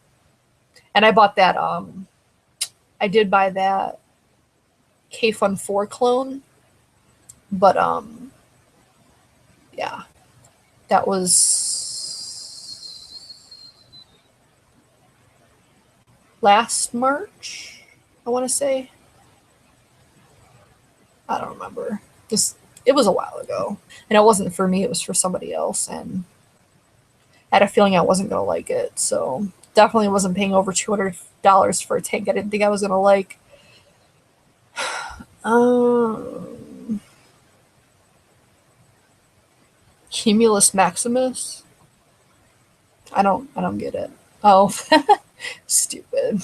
And I bought that, I did buy that K-Fun 4 clone. But yeah, that was last March, I want to say. I don't remember. It was a while ago. And it wasn't for me, it was for somebody else. And I had a feeling I wasn't going to like it. So definitely wasn't paying over $200 for a tank I didn't think I was going to like. Cumulus Maximus? I don't get it. Oh, stupid.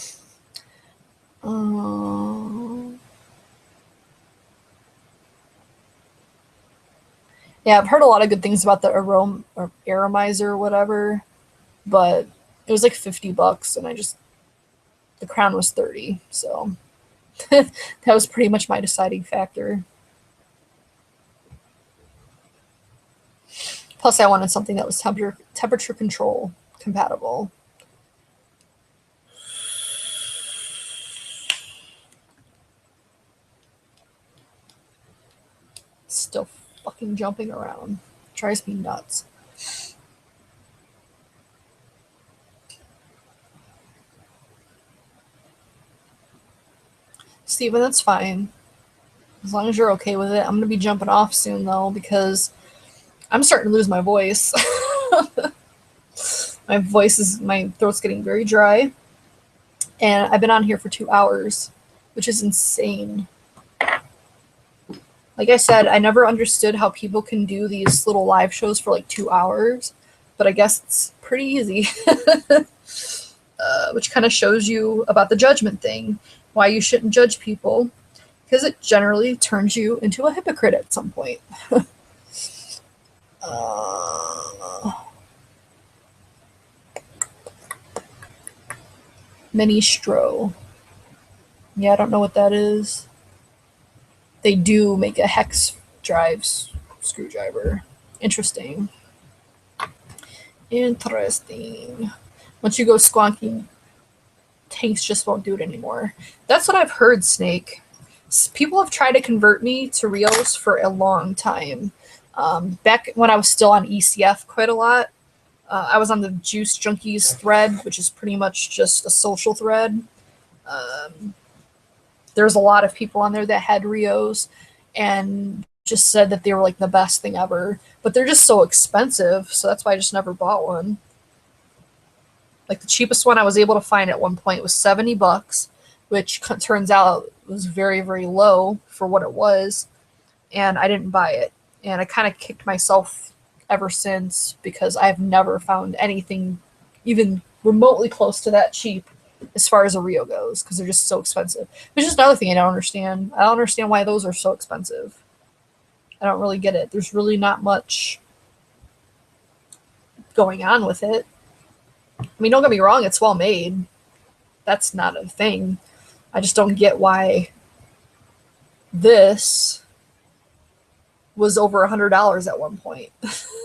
Yeah, I've heard a lot of good things about the aroma or aromizer or whatever, but it was like $50, and the crown was 30, so that was pretty much my deciding factor. Plus, I wanted something that was temperature control compatible. Still fucking jumping around. Drives me nuts. Steven, that's fine. As long as you're okay with it. I'm going to be jumping off soon, though, because I'm starting to lose my voice. My throat's getting very dry. And I've been on here for 2 hours, which is insane. Like I said, I never understood how people can do these little live shows for like 2 hours, but I guess it's pretty easy. Which kind of shows you about the judgment thing, why you shouldn't judge people, because it generally turns you into a hypocrite at some point. Mini Stro. Yeah, I don't know what that is. They do make a hex drive screwdriver. Interesting. Interesting. Once you go squonking, tanks just won't do it anymore. That's what I've heard, Snake. People have tried to convert me to Rios for a long time. Back when I was still on ECF quite a lot, I was on the Juice Junkies thread, which is pretty much just a social thread. There's a lot of people on there that had Rios and just said that they were like the best thing ever. But they're just so expensive, so that's why I just never bought one. Like the cheapest one I was able to find at one point was $70, which turns out was very, very low for what it was. And I didn't buy it. And I kind of kicked myself ever since because I've never found anything even remotely close to that cheap as far as a Rio goes, because they're just so expensive. Which is another thing I don't understand. I don't understand why those are so expensive. I don't really get it. There's really not much going on with it. I mean, don't get me wrong, it's well made. That's not a thing. I just don't get why this was over $100 at one point.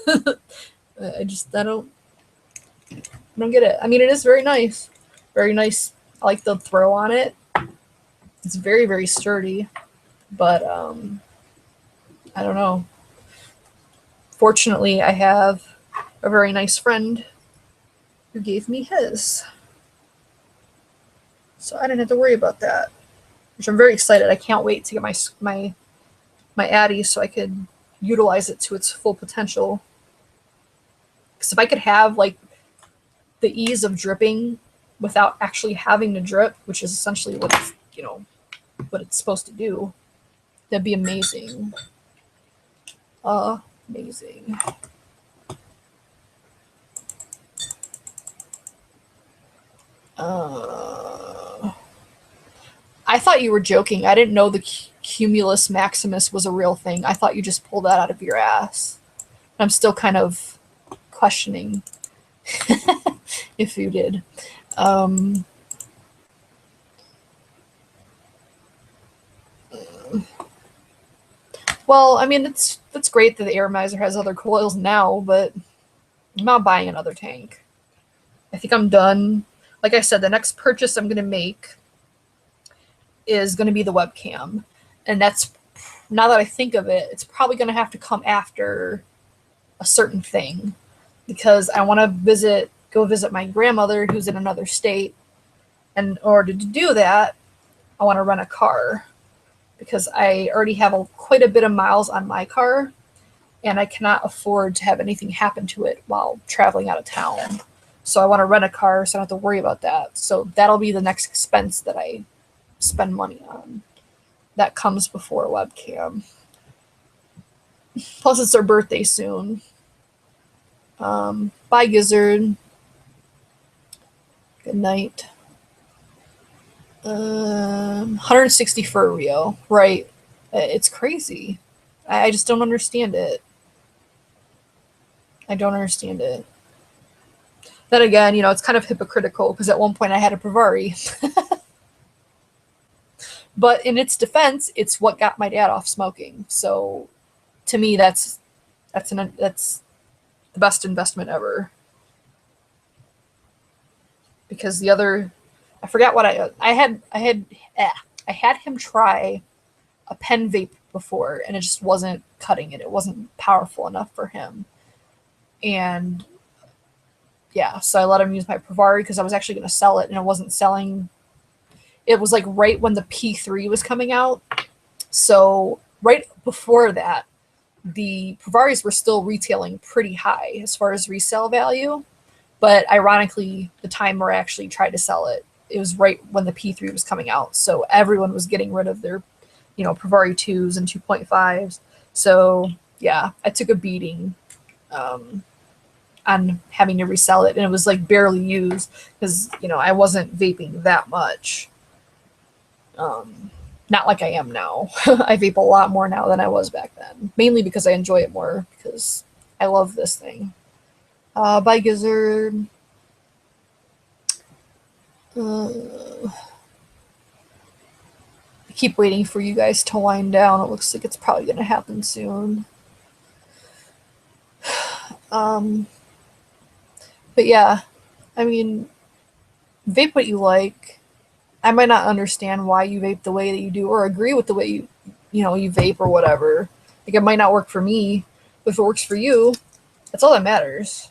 I don't get it. I mean, it is very nice. Very nice. I like the throw on it. It's very, very sturdy. But I don't know. Fortunately, I have a very nice friend who gave me his. So I didn't have to worry about that, which I'm very excited. I can't wait to get my Addy so I could utilize it to its full potential. Because if I could have like the ease of dripping without actually having to drip, which is essentially what it's supposed to do, that'd be amazing. Amazing. I thought you were joking. I didn't know the cumulus maximus was a real thing. I thought you just pulled that out of your ass. I'm still kind of questioning if you did. Well, I mean, it's great that the Aromizer has other coils now, but I'm not buying another tank. I think I'm done. Like I said, the next purchase I'm going to make is going to be the webcam. And that's, now that I think of it, it's probably going to have to come after a certain thing, because I want to go visit my grandmother who's in another state. And in order to do that, I want to rent a car, because I already have quite a bit of miles on my car, and I cannot afford to have anything happen to it while traveling out of town. So I want to rent a car so I don't have to worry about that. So that'll be the next expense that I spend money on. That comes before a webcam. Plus, it's their birthday soon. Bye, Gizzard. Good night. 160 for Rio. Right. It's crazy. I just don't understand it. I don't understand it. Then again, you know, it's kind of hypocritical, because at one point I had a Pravari. But in its defense, it's what got my dad off smoking. So to me, that's the best investment ever. Because the other, I forgot what I had him try a pen vape before, and it just wasn't cutting it. It wasn't powerful enough for him. And yeah, so I let him use my Pravari, because I was actually going to sell it, and it wasn't selling. It was like right when the P3 was coming out. So right before that, the Pravaris were still retailing pretty high as far as resale value. But ironically, the time where I actually tried to sell it, it was right when the P3 was coming out. So everyone was getting rid of their, you know, Pravari 2s and 2.5s. So yeah, I took a beating on having to resell it. And it was like barely used, because, you know, I wasn't vaping that much. Not like I am now. I vape a lot more now than I was back then. Mainly because I enjoy it more, because I love this thing. Bye, Gizzard. I keep waiting for you guys to wind down. It looks like it's probably going to happen soon. But yeah, I mean, vape what you like. I might not understand why you vape the way that you do, or agree with the way you vape or whatever. Like, it might not work for me, but if it works for you, that's all that matters.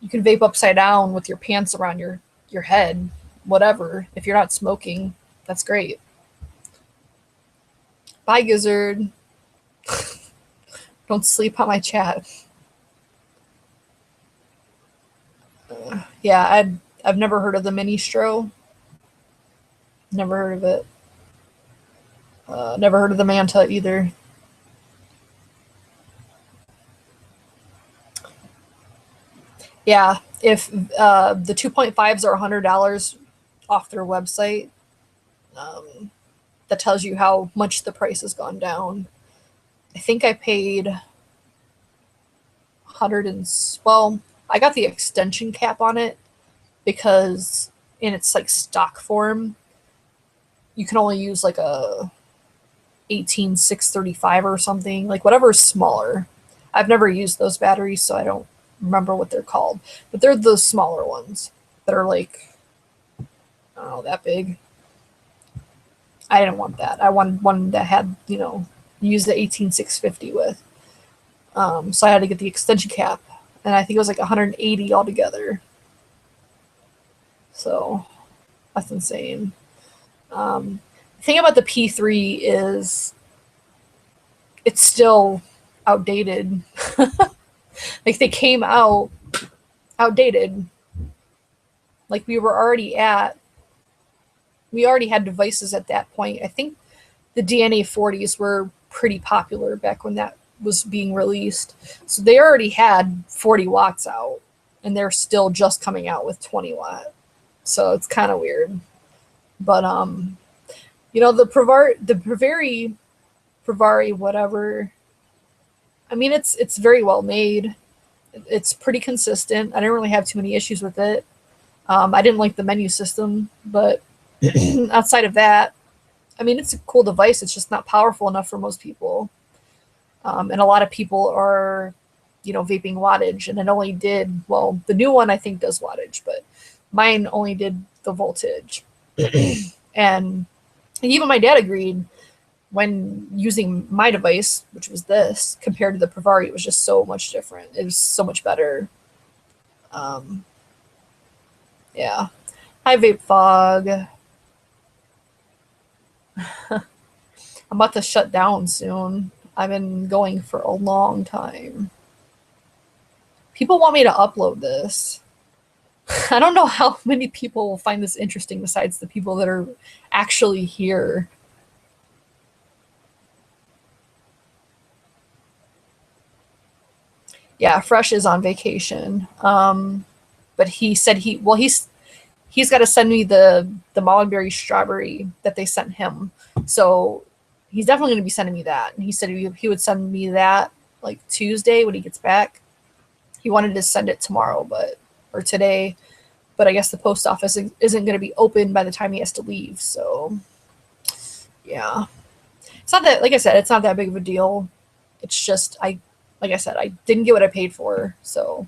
You can vape upside down with your pants around your head, whatever. If you're not smoking, that's great. Bye, Gizzard. Don't sleep on my chat. Yeah, I've never heard of the mini stro. Never heard of it. Never heard of the Manta either. Yeah, if the 2.5s are $100 off their website, that tells you how much the price has gone down. I think I paid 100 and, well, I got the extension cap on it, because in its like stock form, you can only use like a 18635 or something, like whatever is smaller. I've never used those batteries, so I don't remember what they're called, but they're the smaller ones that are like, I don't know, that big. I didn't want that. I wanted one that had, you know, use the 18650 with. So I had to get the extension cap, and I think it was like 180 altogether. So that's insane. The thing about the P3 is it's still outdated. Like, they came out outdated. Like, we already had devices at that point. I think the DNA 40s were pretty popular back when that was being released. So they already had 40 watts out, and they're still just coming out with 20 watt. So it's kind of weird. But you know, the Pravari, whatever. I mean, it's very well made. It's pretty consistent. I didn't really have too many issues with it. I didn't like the menu system, but outside of that, I mean, it's a cool device. It's just not powerful enough for most people. And a lot of people are, you know, vaping wattage, and it only did, well, the new one I think does wattage, but mine only did the voltage. And even my dad agreed when using my device, which was this, compared to the Pravari, it was just so much different. It was so much better. Yeah. Hi, Vape Fog. I'm about to shut down soon. I've been going for a long time. People want me to upload this. I don't know how many people will find this interesting besides the people that are actually here. Yeah, Fresh is on vacation. But he said he's got to send me the Mollenberry strawberry that they sent him. So he's definitely going to be sending me that. And he said he would send me that like Tuesday when he gets back. He wanted to send it tomorrow, or today, but I guess the post office isn't going to be open by the time he has to leave. So yeah, it's not that, like I said, it's not that big of a deal. It's just, like I said, I didn't get what I paid for. So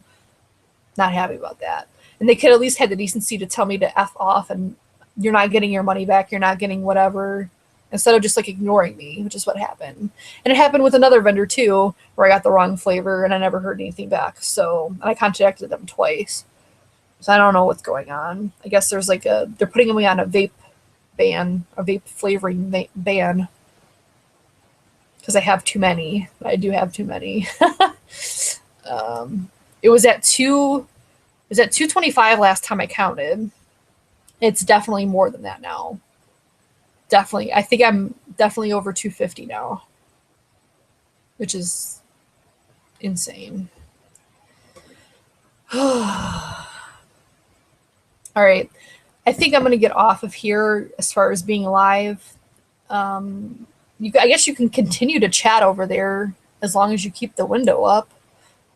not happy about that. And they could at least have the decency to tell me to F off and you're not getting your money back. You're not getting whatever, instead of just like ignoring me, which is what happened. And it happened with another vendor too, where I got the wrong flavor and I never heard anything back. So, and I contacted them twice. So I don't know what's going on. I guess there's like they're putting me on a vape ban, a vape flavoring ban. Because I have too many. I do have too many. It was at 225 last time I counted. It's definitely more than that now. Definitely. I think I'm definitely over 250 now, which is insane. All right. I think I'm going to get off of here as far as being live. I guess you can continue to chat over there as long as you keep the window up,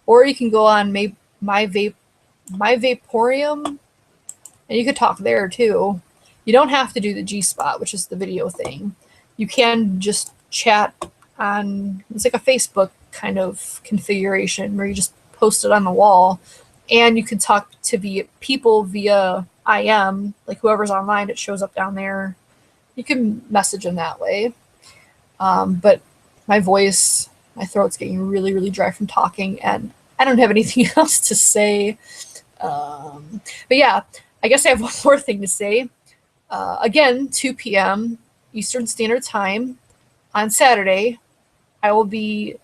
or you can go on my Vaporium, and you could talk there too. You don't have to do the G spot, which is the video thing. You can just chat on, it's like a Facebook kind of configuration where you just post it on the wall, and you can talk to people via IM, like whoever's online, it shows up down there. You can message them that way. But my voice, my throat's getting really, really dry from talking, and I don't have anything else to say. But yeah, I guess I have one more thing to say. Again, 2 p.m. Eastern Standard Time on Saturday, I will be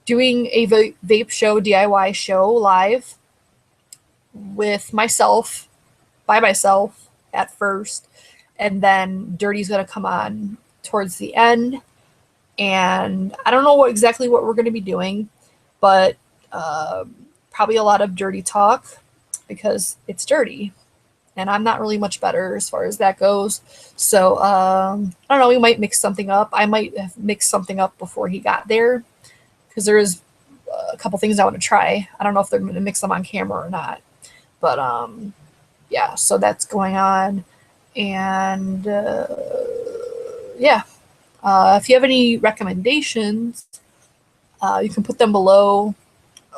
doing a vape show, DIY show live with myself, by myself at first, and then Dirty's going to come on towards the end. And I don't know exactly what we're going to be doing, but probably a lot of dirty talk because it's dirty. And I'm not really much better as far as that goes. So, I don't know, we might mix something up. I might have mixed something up before he got there because there is a couple things I want to try. I don't know if they're going to mix them on camera or not. But, yeah, so that's going on. And, yeah. If you have any recommendations, you can put them below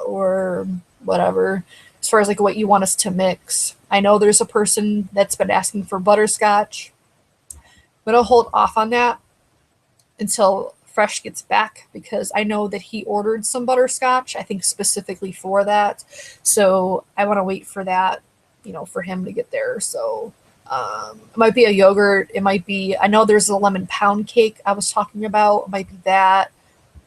or whatever, as far as like what you want us to mix. I know there's a person that's been asking for butterscotch. I'm going to hold off on that until Fresh gets back because I know that he ordered some butterscotch, I think specifically for that. So I want to wait for that, for him to get there. So it might be a yogurt. It might be, I know there's a lemon pound cake I was talking about. It might be that.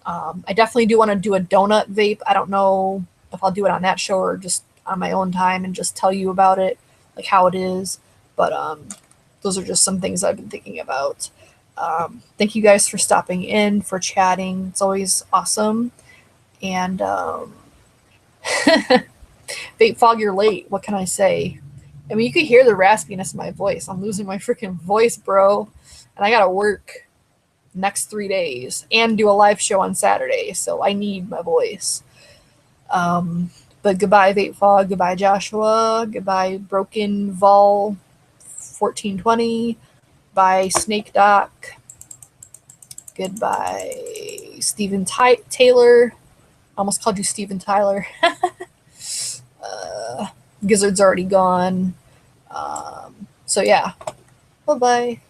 I definitely do want to do a donut vape. I don't know if I'll do it on that show or just on my own time and just tell you about it, like how it is. But those are just some things I've been thinking about. Thank you guys for stopping in, for chatting. It's always awesome. And Vape Fog, you're late. What can I say? I mean, you could hear the raspiness in my voice. I'm losing my freaking voice, bro. And I gotta work next 3 days and do a live show on Saturday, so I need my voice. But goodbye, Vape Fog. Goodbye, Joshua. Goodbye, Broken Vol 1420. Bye, Snake Doc. Goodbye, Steven Taylor. Almost called you Steven Tyler. Gizzard's already gone. So yeah. Bye-bye.